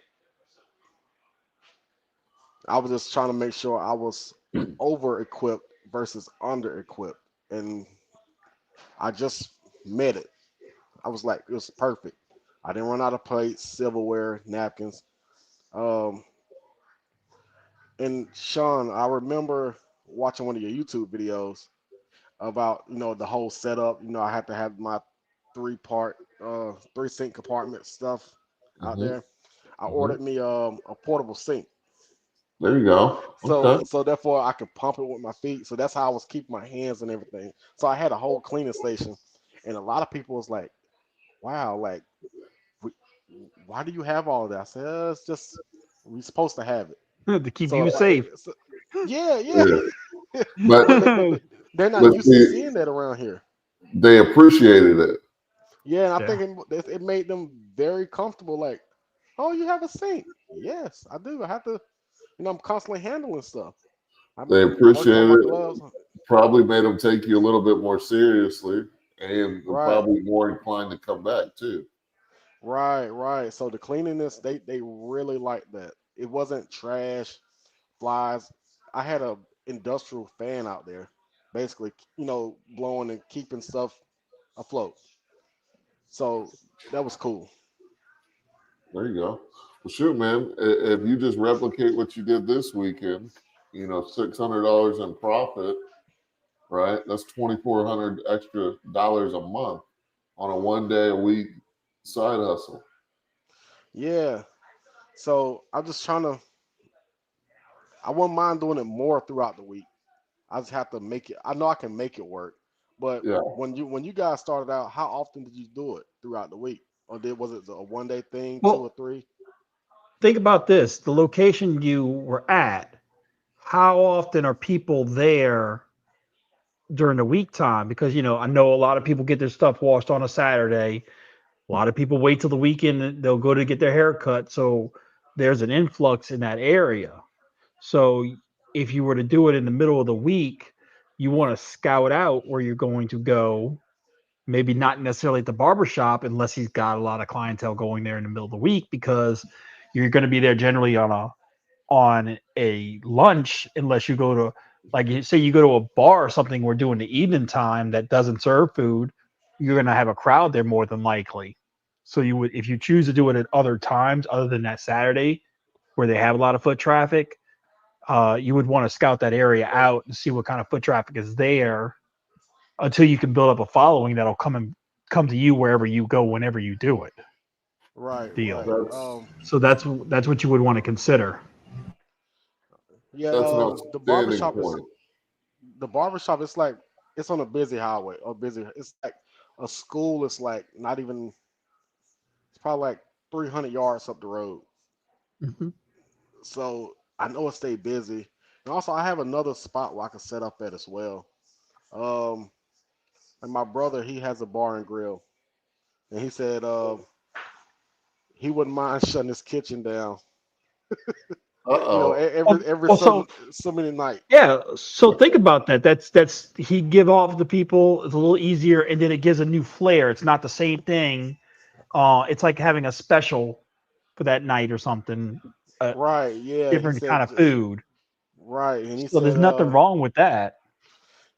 I was just trying to make sure I was over equipped versus under equipped, and I just met it. I was like, it was perfect. I didn't run out of plates, silverware, napkins. Um, and Sean, I remember watching one of your YouTube videos about the whole setup. I had to have my three sink compartment stuff out Mhm. there. I Mhm. ordered me a portable sink. There you go. Okay. So therefore I could pump it with my feet. So that's how I was keeping my hands and everything. So I had a whole cleaning station, and a lot of people was like, "Wow, like, why do you have all of that?" I said, "It's just we're supposed to have it." To keep So you safe. yeah. Yeah. But They're not but used to see, seeing that around here. they appreciated it. Yeah, and I Yeah. think it made them very comfortable. Like, oh, you have a sink? Yes, I do. I have to. I'm constantly handling stuff. They I'm working on appreciated my it. gloves. Probably made them take you a little bit more seriously, and they're Right. probably more inclined to come back too. Right. So the cleanliness, they really liked that. It wasn't trash, flies. I had a industrial fan out there, basically, blowing and keeping stuff afloat. So that was cool. There you go. Well, shoot, man. If you just replicate what you did this weekend, $600 in profit, right? That's $2,400 extra dollars a month on a 1 day a week side hustle. Yeah. So I'm just trying to. I wouldn't mind doing it more throughout the week. I just have to make it. I know I can make it work, but Yeah. when you guys started out, how often did you do it throughout the week, or was it a 1 day thing, Well- 2 or 3? Think about this: the location you were at. How often are people there during the week time? Because I know a lot of people get their stuff washed on a Saturday. A lot of people wait till the weekend and they'll go to get their hair cut. So there's an influx in that area. So if you were to do it in the middle of the week, you want to scout out where you're going to go. Maybe not necessarily at the barbershop unless he's got a lot of clientele going there in the middle of the week, because you're going to be there generally on a lunch, unless you go to Like you say, you go to a bar or something, we're doing the evening time that doesn't serve food, you're going to have a crowd there more than likely. So you would, if you choose to do it at other times other than that Saturday where they have a lot of foot traffic, you would want to scout that area out and see what kind of foot traffic is there until you can build up a following that'll come to you wherever you go whenever you do it. Right. Deal. Right. So that's what you would want to consider. Yeah. That's an The outstanding barbershop is point. the barbershop. It's like it's on a busy highway or busy. It's like a school. It's like not even. It's probably like 300 yards up the road. Mm-hmm. So I know it stay busy. And also I have another spot where I can set up at as well. And my brother, he has a bar and grill. And he said he wouldn't mind shutting his kitchen down. Every Well, so many nights. Yeah, so think about that. That's he give off the people. It's a little easier, and then it gives a new flair. It's not the same thing. It's like having a special for that night or something. Right. Yeah. He Different kind said of food. right. And he So there's said nothing wrong with that.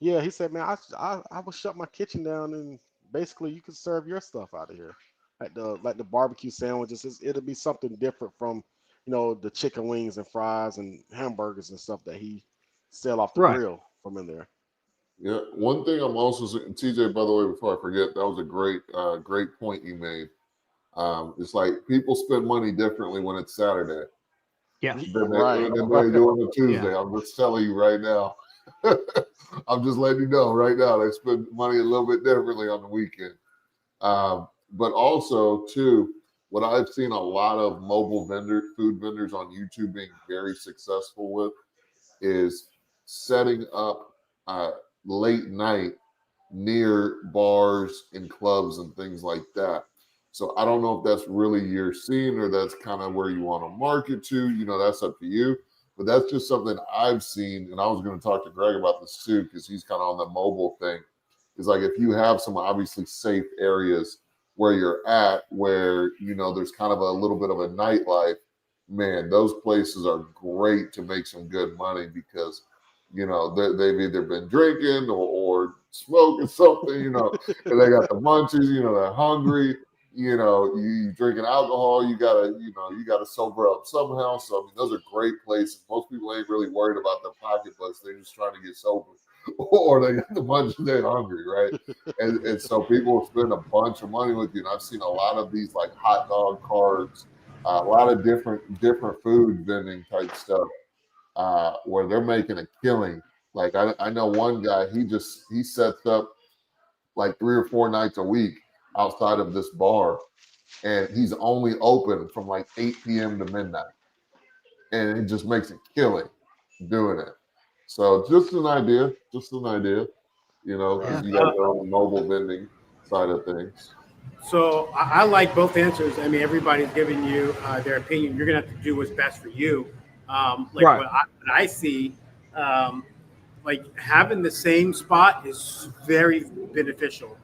yeah, he said, man, I would shut my kitchen down and basically you can serve your stuff out of here. Like the barbecue sandwiches. It'll be something different from, the chicken wings and fries and hamburgers and stuff that he sell off the Right. grill from in there. Yeah. One thing I'm also TJ, by the way, before I forget, that was a great point you made. It's like people spend money differently when it's Saturday Yeah. than Right. they do on a Tuesday. I'm just telling you right now. I'm just letting you know right now. They spend money a little bit differently on the weekend. But also, too, what I've seen a lot of food vendors on YouTube being very successful with is setting up late night near bars and clubs and things like that. So I don't know if that's really your scene or that's kind of where you want to market to. That's up to you. But that's just something I've seen, and I was going to talk to Greg about this too because he's kind of on the mobile thing. It's like if you have some obviously safe areas where you're at, where there's kind of a little bit of a nightlife, man, those places are great to make some good money because they've either been drinking or smoking something, and they got the munchies, they're hungry. You drinking alcohol, you gotta sober up somehow. So I mean, those are great places. Most people ain't really worried about their pocketbooks; they're just trying to get sober, or they got the munch and they're hungry, right? And so people will spend a bunch of money with you. And I've seen a lot of these like hot dog carts, a lot of different food vending type stuff, where they're making a killing. Like I know one guy, he sets up like 3 or 4 nights a week outside of this bar, and he's only open from like 8 p.m. to midnight, and it just makes a killing doing it. So just an idea, because you got the mobile vending side of things. So I like both answers. I mean, everybody's giving you their opinion. You're gonna have to do what's best for you. Right. What I see, like having the same spot is very beneficial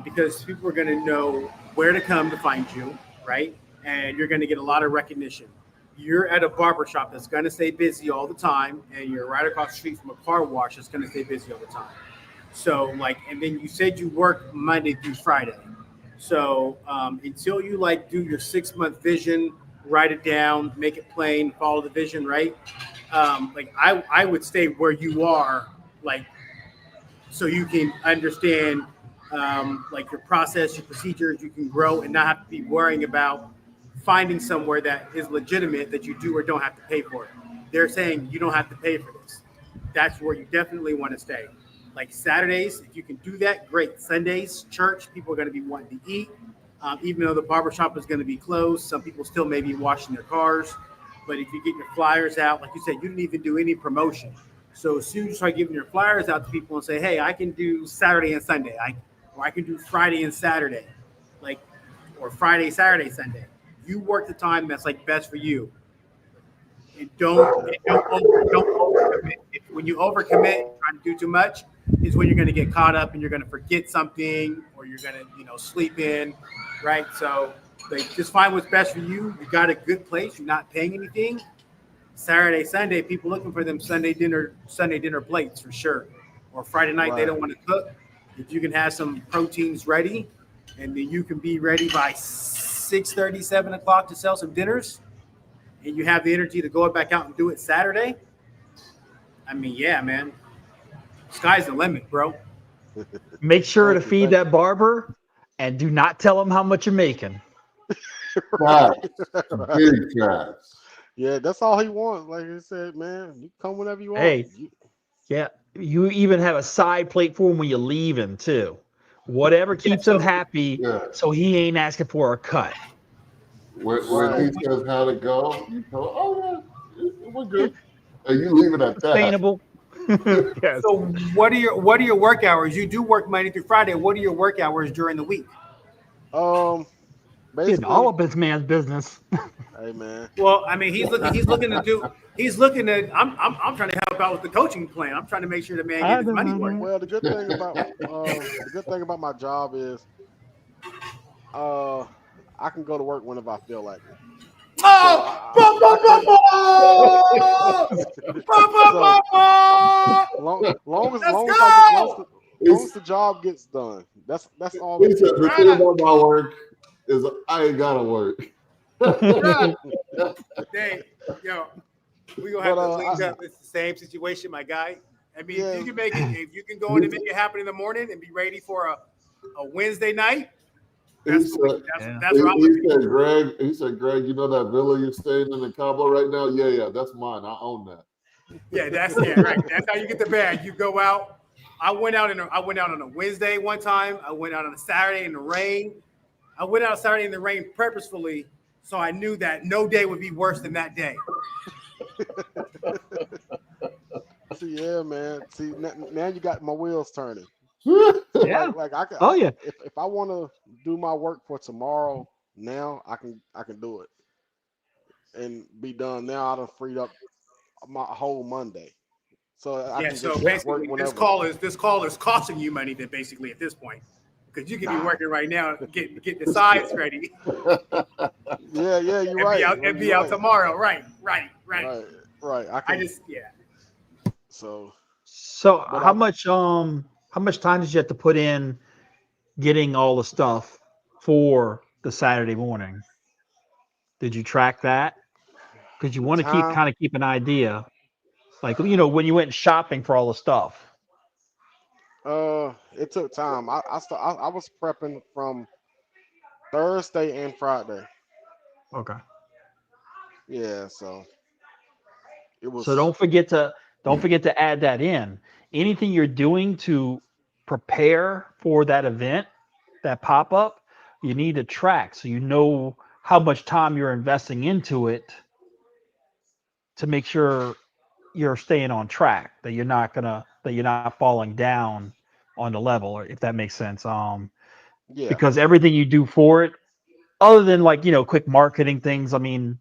because people are gonna know where to come to find you, right? And you're gonna get a lot of recognition. You're at a barbershop that's gonna stay busy all the time, and you're right across the street from a car wash that's gonna stay busy all the time. So and then you said you work Monday through Friday. So until you do your 6-month vision, write it down, make it plain, follow the vision, right? I would stay where you are, so you can understand your process, your procedures, you can grow and not have to be worrying about finding somewhere that is legitimate that you do or don't have to pay for it. They're saying you don't have to pay for this. That's where you definitely want to stay. Like Saturdays, if you can do that, great. Sundays, church, people are going to be wanting to eat. Even though the barbershop is going to be closed, some people still may be washing their cars. But if you get your flyers out, like you said, you didn't even do any promotion. So as soon as you start giving your flyers out to people and say, hey, I can do Saturday and Sunday, or I can do Friday and Saturday, or Friday, Saturday, Sunday. You work the time that's best for you. And don't overcommit. When you overcommit, trying to do too much, is when you're going to get caught up and you're going to forget something, or you're going to sleep in, right? So just find what's best for you. You got a good place. You're not paying anything. Saturday, Sunday, people looking for them Sunday dinner plates for sure. Or Friday night, they Right. don't want to cook. If you can have some proteins ready, and then you can be ready by 6:30, 7 o'clock to sell some dinners, and you have the energy to go back out and do it Saturday. I mean, yeah, man, sky's the limit, bro. Make sure to Thank you. feed Thank that barber, and do not tell him how much you're making. Facts. you. Big facts. Yeah, that's all he wants. Like I said, man, you come whenever you want. Hey. Yeah, you even have a side plate for him when you're leaving too. Whatever keeps him so- happy, Yeah. so he ain't asking for a cut. When Right. he says how to go, you tell him, oh yeah, we're good. And you leave it at that. Sustainable. Yes. So what are your work hours? You do work Monday through Friday. What are your work hours during the week? Getting Basically, all of this man's business. hey man, Well, I mean, he's looking to do. He's looking at. I'm trying to help out with the coaching plan. I'm trying to make sure the man gets his money worth. well, the good thing about my job is, I can go to work whenever I feel like it. Long as the job gets done, that's all. He said the thing about my work is I ain't gotta work. Dang, yo, we gonna have But, to link up. It's the same situation, my guy. I mean, Yeah. if you can make it, if you can go in and make it happen in the morning and be ready for a Wednesday night, He that's said, that's what I'm looking at. he said, Greg, you know that villa you're staying in Cabo right now? Yeah, that's mine. I own that. Yeah, that's right. That's how you get the bag. You go out. I went out on a Wednesday one time. I went out on a Saturday in the rain. I went out Saturday in the rain purposefully, so I knew that no day would be worse than that day. See, yeah, man. See, now you got my wheels turning. Yeah. Like I can. Oh yeah. If I want to do my work for tomorrow, now I can do it and be done. Now I done freed up my whole Monday, so I Yeah, can so just work basically whenever. this call is costing you money then basically at this point. Because you could be working right now, get the sides ready, Yeah, you're right. and be You're out right. tomorrow. Right. Right. I just So So But how I- much time did you have to put in getting all the stuff for the Saturday morning? Did you track that? Because you want to time. keep an idea, like when you went shopping for all the stuff. It took time. I was prepping from Thursday and Friday. Okay. Yeah, so it was. So don't forget to add that in. Anything you're doing to prepare for that event, that pop up, you need to track so you know how much time you're investing into it to make sure you're staying on track, that you're not falling down on the level, or if that makes sense. Yeah, Because everything you do for it, other than quick marketing things, I mean,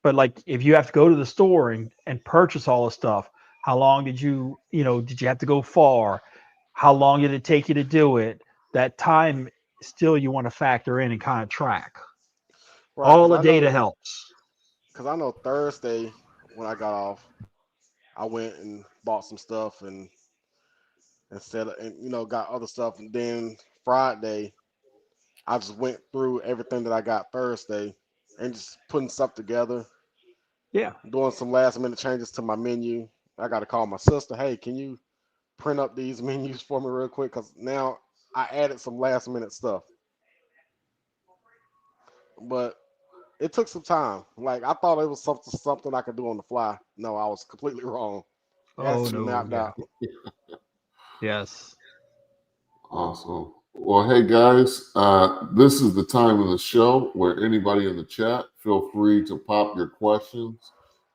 but like if you have to go to the store and purchase all the stuff, how long did you have to go far? How long did it take you to do it? That time still you want to factor in and kind of track. right. All the data helps. Because I know Thursday when I got off, I went and bought some stuff and said and got other stuff, and then Friday I just went through everything that I got Thursday and just putting stuff together, Yeah. doing some last minute changes to my menu. I got to call my sister. Hey, can you print up these menus for me real quick? Because now I added some last minute stuff, but it took some time. Like I thought it was something I could do on the fly. No, I was completely wrong. It has Oh to be no. mapped Yeah. out. Yes. Awesome. Well, hey guys, this is the time of the show where anybody in the chat, feel free to pop your questions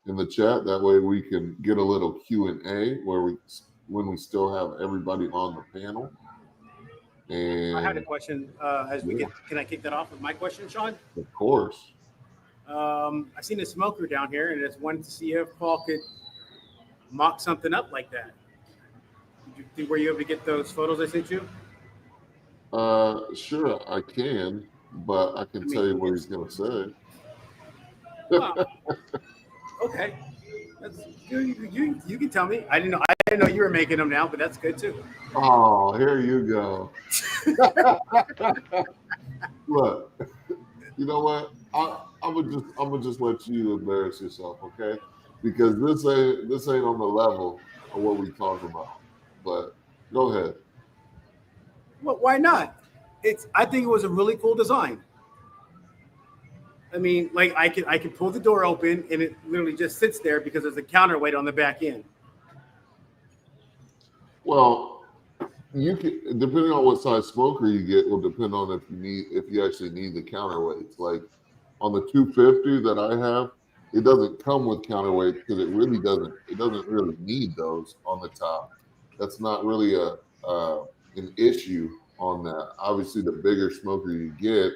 in the chat. That way we can get a little Q&A when we still have everybody on the panel. And I had a question. Can I kick that off with my question, Sean? of course. I seen a smoker down here, and just wanted to see if Paul could mock something up like that. Were you able to get those photos I sent you? Sure, I can, but I can tell you what he's going to say. Well, okay. You can tell me. I didn't know you were making them now, but that's good too. Oh, here you go. Look, you know what? I'm gonna just let you embarrass yourself, okay? Because this ain't on the level of what we talk about. But go ahead. Well, why not? I think it was a really cool design. I mean, like I can pull the door open and it literally just sits there because there's a counterweight on the back end. Well, you can, depending on what size smoker you get, will depend on if you actually need the counterweights. Like on the 250 that I have, it doesn't come with counterweights because it doesn't really need those on the top. That's not really an issue on that. Obviously, the bigger smoker you get,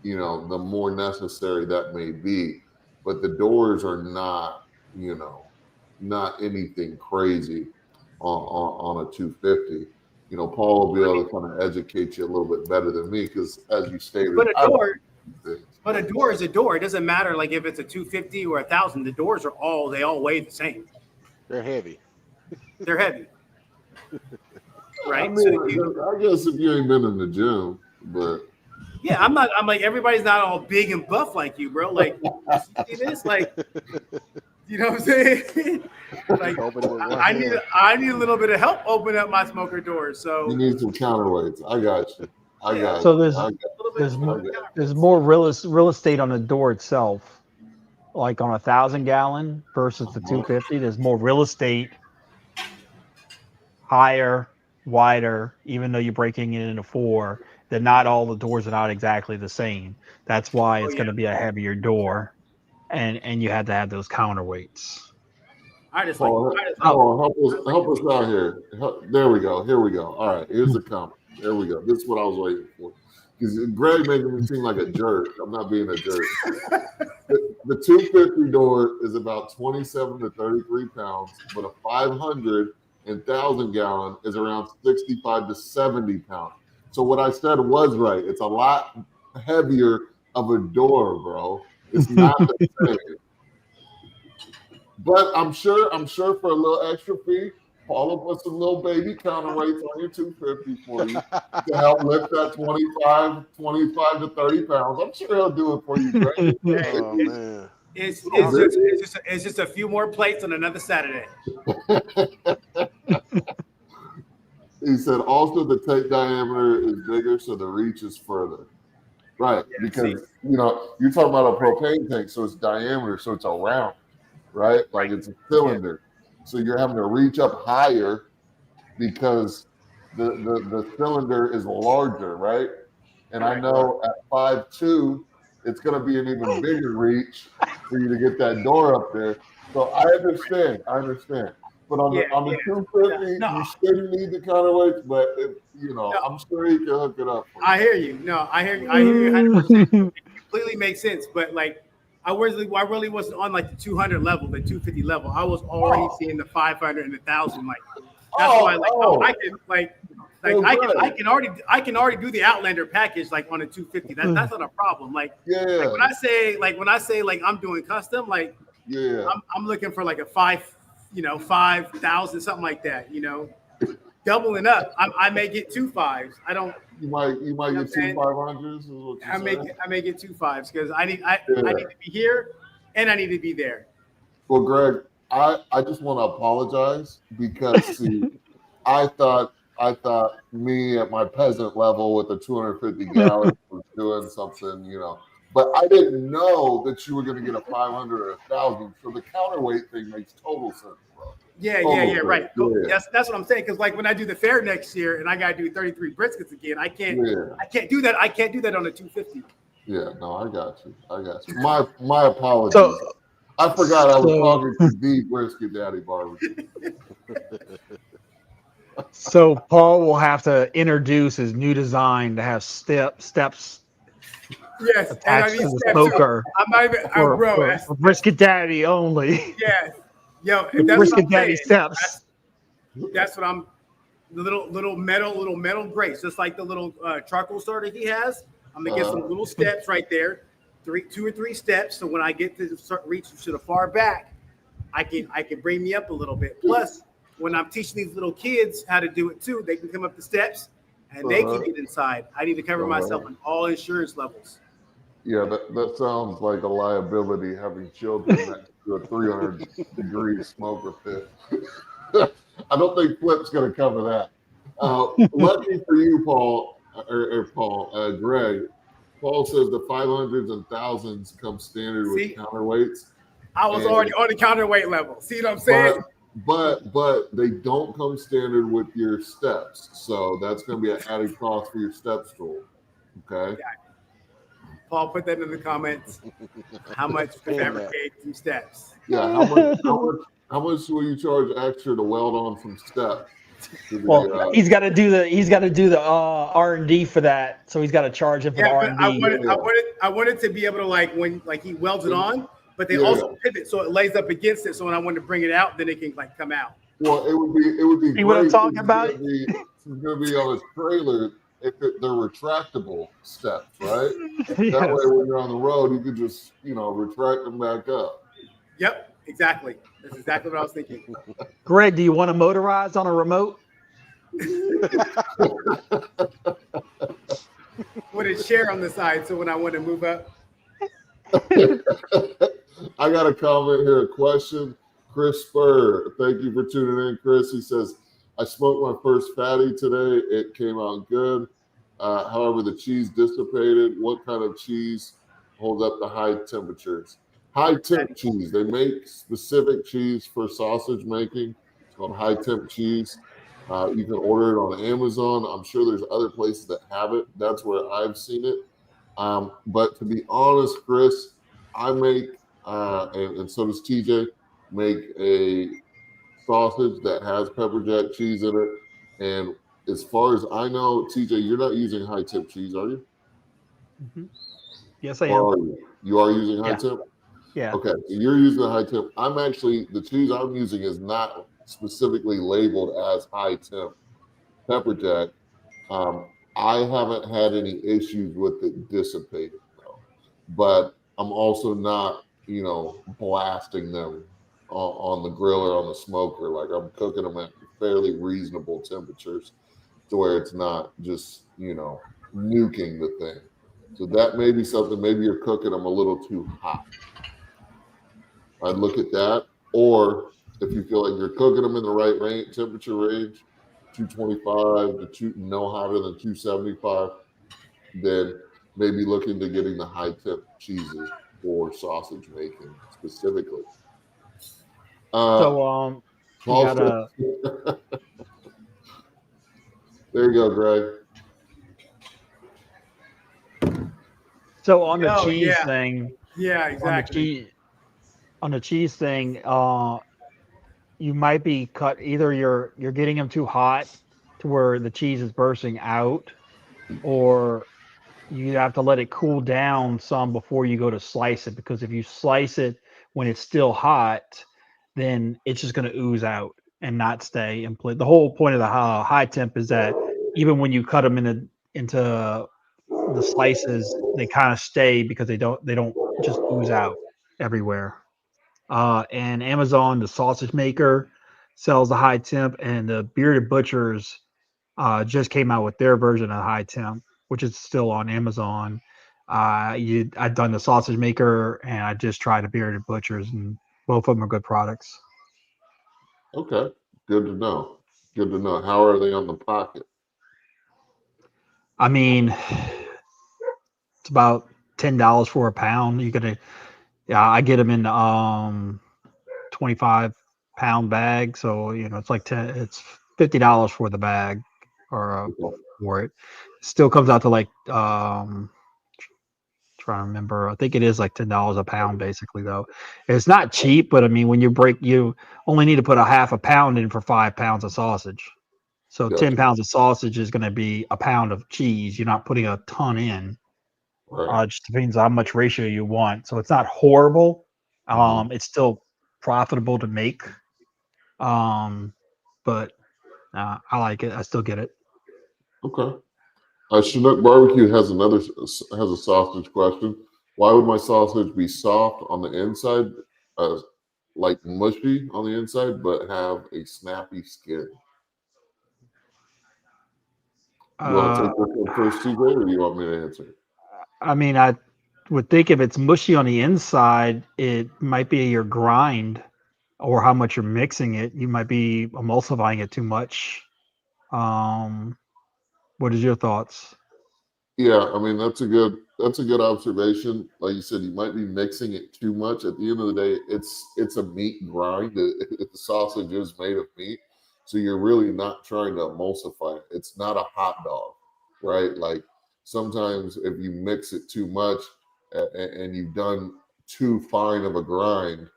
you know, the more necessary that may be. But the doors are not, you know, not anything crazy on a 250. You know, Paul will be able to kind of educate you a little bit better than me because, as you stated, But a door is a door. It doesn't matter like if it's a 250 or 1,000. The doors they all weigh the same. They're heavy. They're heavy. Right. I mean, I guess if you ain't been in the gym, but yeah, I'm like everybody's not all big and buff like you, bro. Like it is like, you know what I'm saying? Like I need a little bit of help opening up my smoker doors. So you need some counterweights. I got you. I got So you. there's more real estate on the door itself. Like on 1,000 gallon versus the 250, there's more real estate, higher, wider. Even though you're breaking it into 4, that not all the doors are not exactly the same. That's why it's going to be a heavier door, and you had to have those counterweights. Help us out here. There we go. Here we go. All right, here's the comment. There we go. This is what I was waiting for. Because Greg making me seem like a jerk. I'm not being a jerk. The 250 door is about 27 to 33 pounds, but a 500 and 1,000 gallon is around 65 to 70 pounds. So what I said was right. It's a lot heavier of a door, bro. It's not the same. But I'm sure for a little extra fee, Paul will put some little baby counterweights on your 250 for you to help lift that 25 to 30 pounds. I'm sure he'll do it for you, Greg. Oh man. It's just a few more plates on another Saturday. He said also the tape diameter is bigger, so the reach is further. Right, because you know you're talking about a propane tank, so it's diameter, so it's a round, right? Like it's a cylinder, so you're having to reach up higher because the cylinder is larger, right? And I know at 5'2", it's going to be an even bigger reach for you to get that door up there. So I understand. But on the 250, you shouldn't need the counterweights, but I'm sure he can hook it up. I hear you. No, I hear you 100%. It completely makes sense. But like, I really wasn't on like the 200 level, the 250 level. I was already seeing the 500 and the 1,000. Like that's why, I can already do the Outlander package like on a 250. That's not a problem. Like when I say I'm doing custom, like I'm looking for like a 5,000 something like that. You know, doubling up. I may get 2 5s. I don't. You might get 2 500s. I may get 2 5s because I need to be here and I need to be there. Well, Greg, I just want to apologize because see, I thought me at my peasant level with a 250 gallon was doing something, but I didn't know that you were going to get a 500 or 1,000. So the counterweight thing makes total sense, bro. Yeah, right. Yeah. That's what I'm saying. Because like when I do the fair next year and I got to do 33 briskets again, I can't do that. I can't do that on a 250. Yeah, no, I got you. My apologies. So, I forgot I was talking to the Brisket Daddy Barbecue. So Paul will have to introduce his new design to have steps. Yes, attached to the smoker. I'm not even, bro. For Brisket Daddy only. Yes, yo, Brisket Daddy steps. That's what I'm. The little metal grates, just like the little charcoal starter he has. I'm gonna get some little steps right there, 2 or 3 steps. So when I get to reach to the far back, I can bring me up a little bit. Plus, when I'm teaching these little kids how to do it too, they can come up the steps and they can get inside. I need to cover myself on all insurance levels. Yeah, that sounds like a liability, having children next to a 300-degree smoker pit. I don't think Flip's going to cover that. Lucky for you, Paul, Greg. Paul says the 500s and thousands come standard with counterweights. I was already on the counterweight level. See what I'm saying? But they don't come standard with your steps, so that's going to be an added cost for your step stool. Okay. Paul, put that in the comments. How much to fabricate some steps? Yeah. How much will you charge extra to weld on some steps? Well, he's got to do the R&D for that, so he's got to charge him for the R&D. I wanted to be able to he welds it on, but they also pivot so it lays up against it. So when I want to bring it out, then it can come out. Well, it would be. See what I'm talking about? It's going to be on a trailer. They're retractable steps, right? Yes. That way, when you're on the road, you can just retract them back up. Yep, exactly. That's exactly what I was thinking. Greg, do you want to motorize on a remote? With a chair on the side, so when I want to move up. I got a comment here, a question. Chris Spur, thank you for tuning in, Chris. He says, I smoked my first fatty today. It came out good. However, the cheese dissipated. What kind of cheese holds up to high temperatures? High temp cheese. They make specific cheese for sausage making. It's called high temp cheese. You can order it on Amazon. I'm sure there's other places that have it. That's where I've seen it. But to be honest, Chris, I make, and so does TJ, make a sausage that has pepper jack cheese in it. And as far as I know, TJ, you're not using high temp cheese, are you? Mm-hmm. Yes, I am. You are using high temp? Yeah. Okay, so you're using the high temp. The cheese I'm using is not specifically labeled as high temp pepper jack. I haven't had any issues with it dissipating though, but I'm also not, blasting them on the grill or on the smoker. Like I'm cooking them at fairly reasonable temperatures to where it's not just, nuking the thing. So that may be something, maybe you're cooking them a little too hot. I'd look at that. Or if you feel like you're cooking them in the right temperature range, 225 to no hotter than 275, then maybe look into getting the high temp cheeses for sausage making specifically. You gotta... There you go, Greg. So on the cheese thing, yeah, exactly. On the cheese thing, you might be cut. Either you're getting them too hot to where the cheese is bursting out, or you have to let it cool down some before you go to slice it. Because if you slice it when it's still hot, then it's just going to ooze out and not stay in place. The whole point of the high temp is that even when you cut them into the slices, they kind of stay because they don't just ooze out everywhere. And Amazon, the sausage maker, sells the high temp, and the Bearded Butchers just came out with their version of high temp, which is still on Amazon. I've done the sausage maker, and I just tried the Bearded Butchers, and both of them are good products. Okay, good to know. Good to know. How are they on the pocket? I mean, it's about $10 for a pound. I get them in 25-pound bag, so it's like it's $50 for the bag or for it. Still comes out to like trying to remember. I think it is like $10 a pound, basically. Though it's not cheap, but I mean, when you only need to put a half a pound in for 5 pounds of sausage. So 10 pounds of sausage is going to be a pound of cheese. You're not putting a ton in. Right. It just depends on how much ratio you want. So it's not horrible. It's still profitable to make. But I like it. I still get it. Okay. Chinook Barbecue has a sausage question. Why would my sausage be soft on the inside? like mushy on the inside, but have a snappy skin. You want to Uh, take this one first, TJ, or do you want me to answer? I mean, I would think if it's mushy on the inside, it might be your grind or how much you're mixing it. You might be emulsifying it too much. What is your thoughts? Yeah, I mean that's a good observation. Like you said, you might be mixing it too much. At the end of the day, it's a meat grind. The sausage is made of meat, so you're really not trying to emulsify it. It's not a hot dog, right? Like sometimes if you mix it too much and you've done too fine of a grind,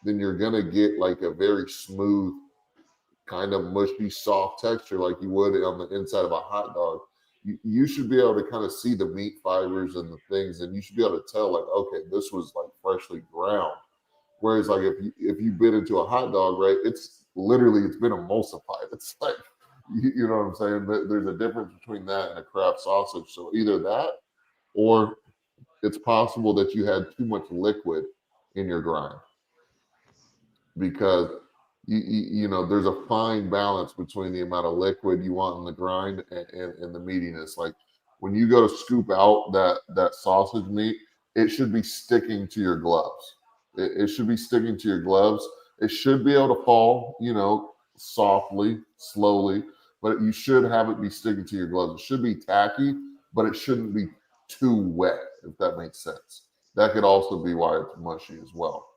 then you're gonna get like a very smooth, kind of mushy, soft texture like you would on the inside of a hot dog. You should be able to kind of see the meat fibers and the things, and you should be able to tell, like, okay, this was like freshly ground. Whereas, like, if you bit into a hot dog, right, it's been emulsified. It's like, you know what I'm saying? There's a difference between that and a Kraft sausage. So either that, or it's possible that you had too much liquid in your grind, because there's a fine balance between the amount of liquid you want in the grind and the meatiness. Like when you go to scoop out that sausage meat, it should be sticking to your gloves. It should be sticking to your gloves. It should be able to fall, softly, slowly, but you should have it be sticking to your gloves. It should be tacky, but it shouldn't be too wet, if that makes sense. That could also be why it's mushy as well.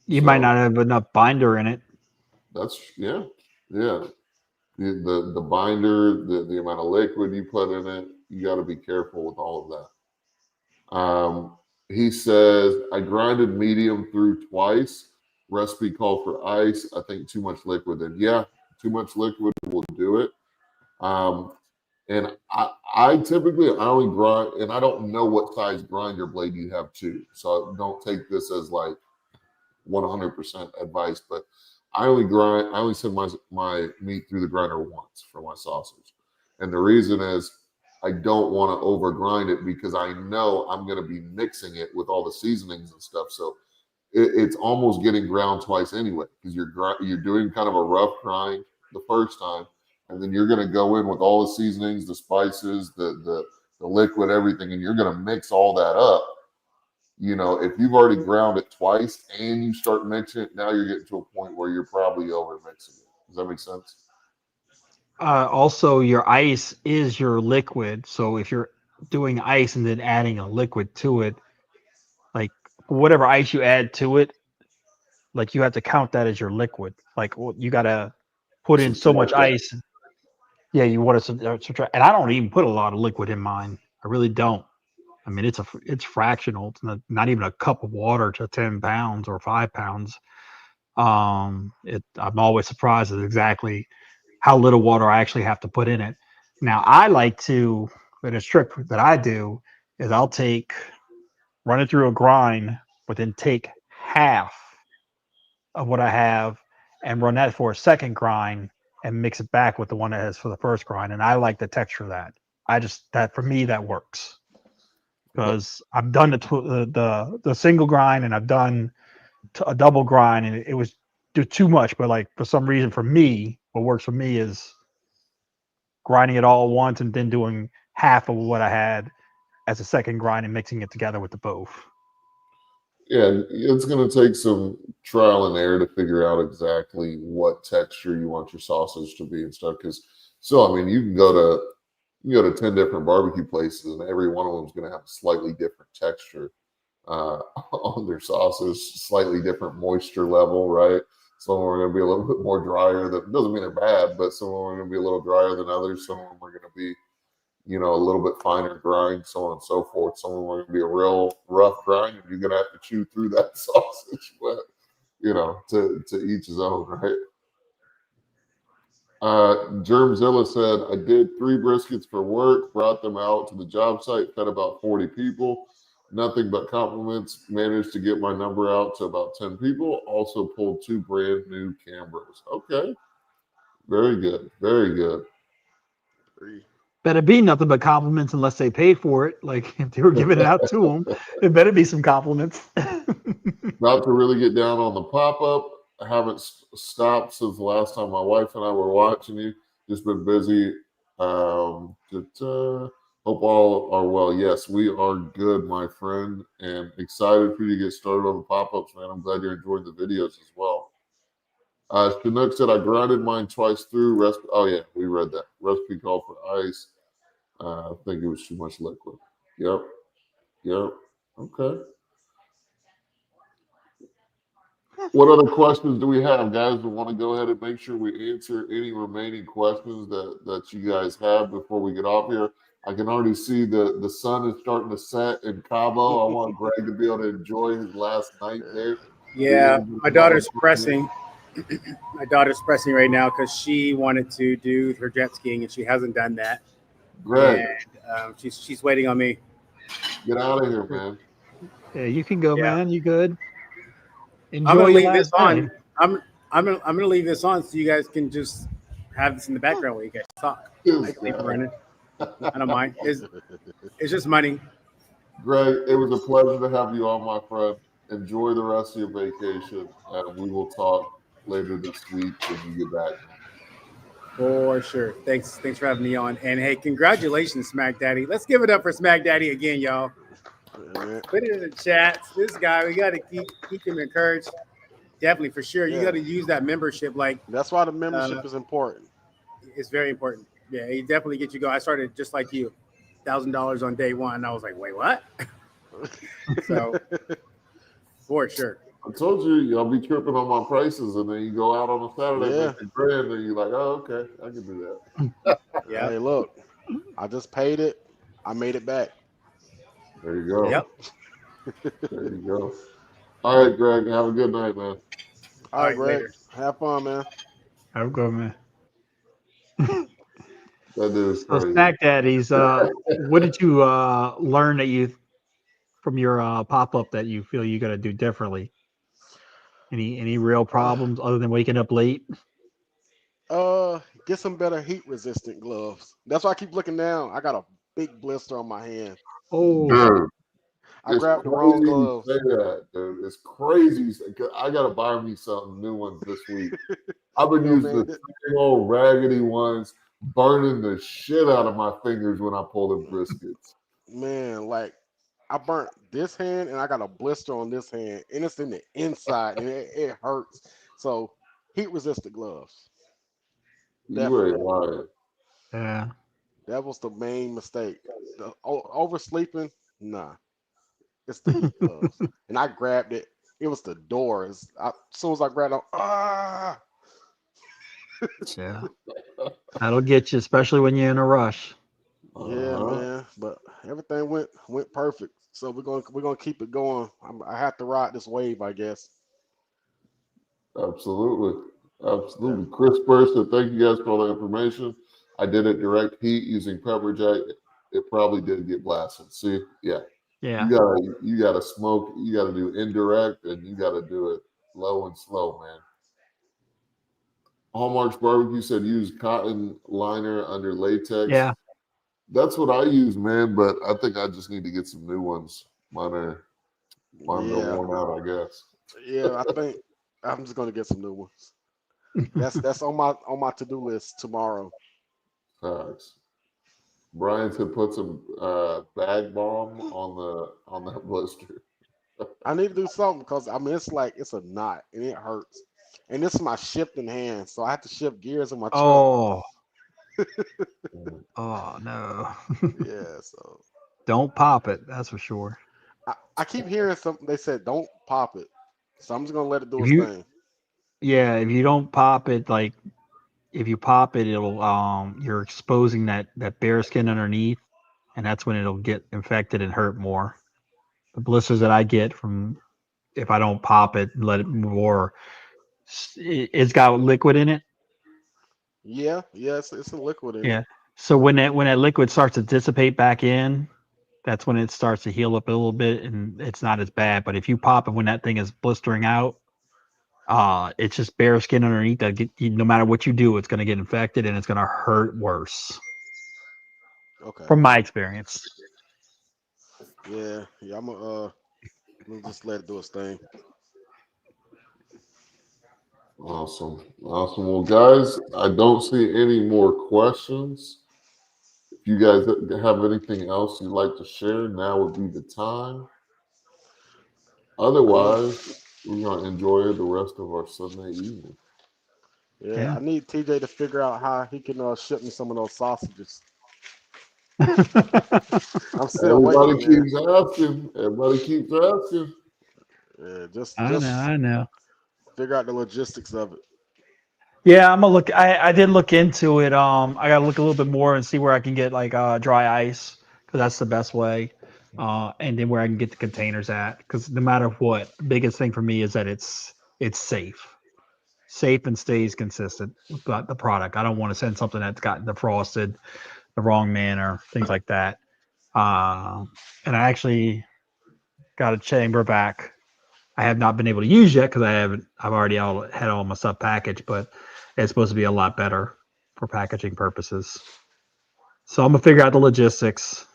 You might So not have enough binder in it. that's yeah. The binder, the amount of liquid you put in it, you got to be careful with all of that. He says, I grinded medium through twice. Recipe called for ice. I think too much liquid. And yeah, too much liquid will do it. And I typically I only grind, and I don't know what size grinder blade you have too. So don't take this as like 100% advice, but I only send my meat through the grinder once for my sausage. And the reason is I don't want to over grind it, because I know I'm going to be mixing it with all the seasonings and stuff. So it's almost getting ground twice anyway, because you're doing kind of a rough grind the first time, and then you're going to go in with all the seasonings, the spices, the liquid, everything, and you're going to mix all that up. If you've already ground it twice and you start mixing it, now you're getting to a point where you're probably over mixing it. Does that make sense? Also, your ice is your liquid. So if you're doing ice and then adding a liquid to it, like whatever ice you add to it, like you have to count that as your liquid. Like you got to put in so much Subtract ice. Yeah, you want to subtract. And I don't even put a lot of liquid in mine. I really don't. I mean, it's fractional. It's not even a cup of water to 10 pounds or 5 pounds. I'm always surprised at exactly how little water I actually have to put in it. Now, I like to, but a trick that I do is run it through a grind, but then take half of what I have and run that for a second grind and mix it back with the one that is for the first grind. And I like the texture of that. That for me, that works, because I've done the single grind and I've done a double grind, and it was too much. But like for some reason, for me, what works for me is grinding it all once and then doing half of what I had as a second grind and mixing it together with the both. Yeah, it's going to take some trial and error to figure out exactly what texture you want your sausage to be and stuff. I mean, you can go to 10 different barbecue places, and every one of them is going to have a slightly different texture on their sausage, slightly different moisture level, right? Some of them are going to be a little bit more drier. That doesn't mean they're bad, but some of them are going to be a little drier than others. Some of them are going to be, a little bit finer grind, so on and so forth. Some of them are going to be a real rough grind, and you're going to have to chew through that sausage. But to each his own, right? Germzilla said, I did 3 briskets for work, brought them out to the job site, fed about 40 people. Nothing but compliments. Managed to get my number out to about 10 people. Also pulled 2 brand new Cambros. Okay. Very good. Very good. 3. better be nothing but compliments unless they paid for it. Like if they were giving it out to them, it better be some compliments. About to really get down on the pop-up. I haven't stopped since the last time my wife and I were watching you. Just been busy. Hope all are well. Yes, we are good, my friend, and excited for you to get started on the pop-ups, man. I'm glad you're enjoying the videos as well. Chinook said, I grinded mine twice through. Oh, yeah, we read that. Recipe called for ice. I think it was too much liquid. Yep. Okay. What other questions do we have, guys? We want to go ahead and make sure we answer any remaining questions that you guys have before we get off here. I can already see the sun is starting to set in Cabo. I want Greg to be able to enjoy his last night there. Yeah, my daughter's pressing. My daughter's pressing right now because she wanted to do her jet skiing and she hasn't done that. Greg, And she's waiting on me. get out of here, man. Yeah, you can go, Yeah. man. You good? Enjoy I'm gonna your leave this last on. day. I'm gonna leave this on so you guys can just have this in the background while you guys talk. I can leave it running. I don't mind. It's just money. Greg, it was a pleasure to have you on, my friend. Enjoy the rest of your vacation, and we will talk later this week when you get back. For sure. Thanks for having me on. And hey, congratulations, Smack Daddy. Let's give it up for Smack Daddy again, y'all. Put it in the chats. This guy, we got to keep him encouraged. Definitely, for sure. You got to use that membership. Like That's why the membership is important. It's very important. Yeah, he definitely gets you going. I started just like you, $1,000 on day one. I was like, wait, what? So, for sure. I told you, I'll be tripping on my prices, and then you go out on a Saturday, make $1,000, and you're like, oh, okay, I can do that. Yeah. Hey, look, I just paid it. I made it back. There you go. Yep. There you go. All right, Greg, have a good night, man. All right, Greg. Later. Have fun, man. Have a good, man. That dude is So crazy. Snack Daddies, what did you learn from your pop-up that you feel you got to do differently? Any real problems other than waking up late? Get some better heat-resistant gloves. That's why I keep looking down. I got a big blister on my hand. Oh, Dude, I grabbed the wrong crazy you gloves. say that, dude. It's crazy. I gotta buy me some new ones this week. I've been using the same old raggedy ones, burning the shit out of my fingers when I pull the briskets. Man, like I burnt this hand and I got a blister on this hand, and it's in the inside, and it hurts. So, heat-resistant gloves. You ain't lying. yeah. That was the main mistake. The oversleeping, nah. It's the heat gloves. And I grabbed it. It was the doors. As soon as I grabbed it, Yeah. That'll get you, especially when you're in a rush. Yeah, man. But everything went perfect. So we're gonna keep it going. I have to ride this wave, I guess. Absolutely. Chris Burst said, thank you guys for all the information. I did it direct heat using pepper jack. It probably did get blasted. See, yeah. You gotta smoke. You gotta do indirect, and you gotta do it low and slow, man. Hallmark's Barbecue said use cotton liner under latex. Yeah. That's what I use, man. But I think I just need to get some new ones. Mine are worn out, I guess. Yeah, I think I'm just gonna get some new ones. That's on my to-do list tomorrow. Thanks. Brian said put some bag balm on that blister. I need to do something because it's a knot and it hurts. And this is my shifting hand, so I have to shift gears in my truck. Oh. Oh no. Yeah, so don't pop it, that's for sure. I keep hearing something. They said don't pop it. So I'm just gonna let it do its thing. Yeah, if you don't pop it, like if you pop it, it'll you're exposing that bare skin underneath, and that's when it'll get infected and hurt more. The blisters that I get from if I don't pop it and let it move, or it's got liquid in it. Yeah, it's a liquid in it. So when that liquid starts to dissipate back in, that's when it starts to heal up a little bit and it's not as bad. But if you pop it when that thing is blistering out, it's just bare skin underneath that no matter what you do, it's going to get infected and it's going to hurt worse. Okay. from my experience. Yeah. I'm gonna just let it do its thing. Awesome. Awesome. Well, guys, I don't see any more questions. If you guys have anything else you'd like to share, now would be the time. Otherwise, we're going to enjoy the rest of our Sunday evening. Yeah. I need TJ to figure out how he can ship me some of those sausages. I'm still Everybody waiting, man. keeps asking. Everybody keeps asking. Yeah, just I know. figure out the logistics of it. Yeah, I'm gonna look. I did look into it. I gotta look a little bit more and see where I can get like dry ice because that's the best way. And then where I can get the containers at because no matter what, the biggest thing for me is that it's safe and stays consistent with the product. I don't want to send something that's gotten defrosted the wrong manner, things like that. And I actually got a chamber back. I have not been able to use yet because I've already had all my stuff packaged, but it's supposed to be a lot better for packaging purposes. So I'm gonna figure out the logistics.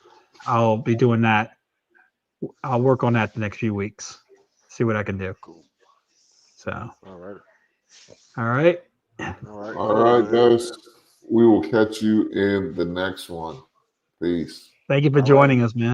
I'll be doing that. I'll work on that the next few weeks. See what I can do. Cool. So, All right. all right. All right. All Cool, right, man. guys. We will catch you in the next one. Peace. Thank you for All right. joining us, man.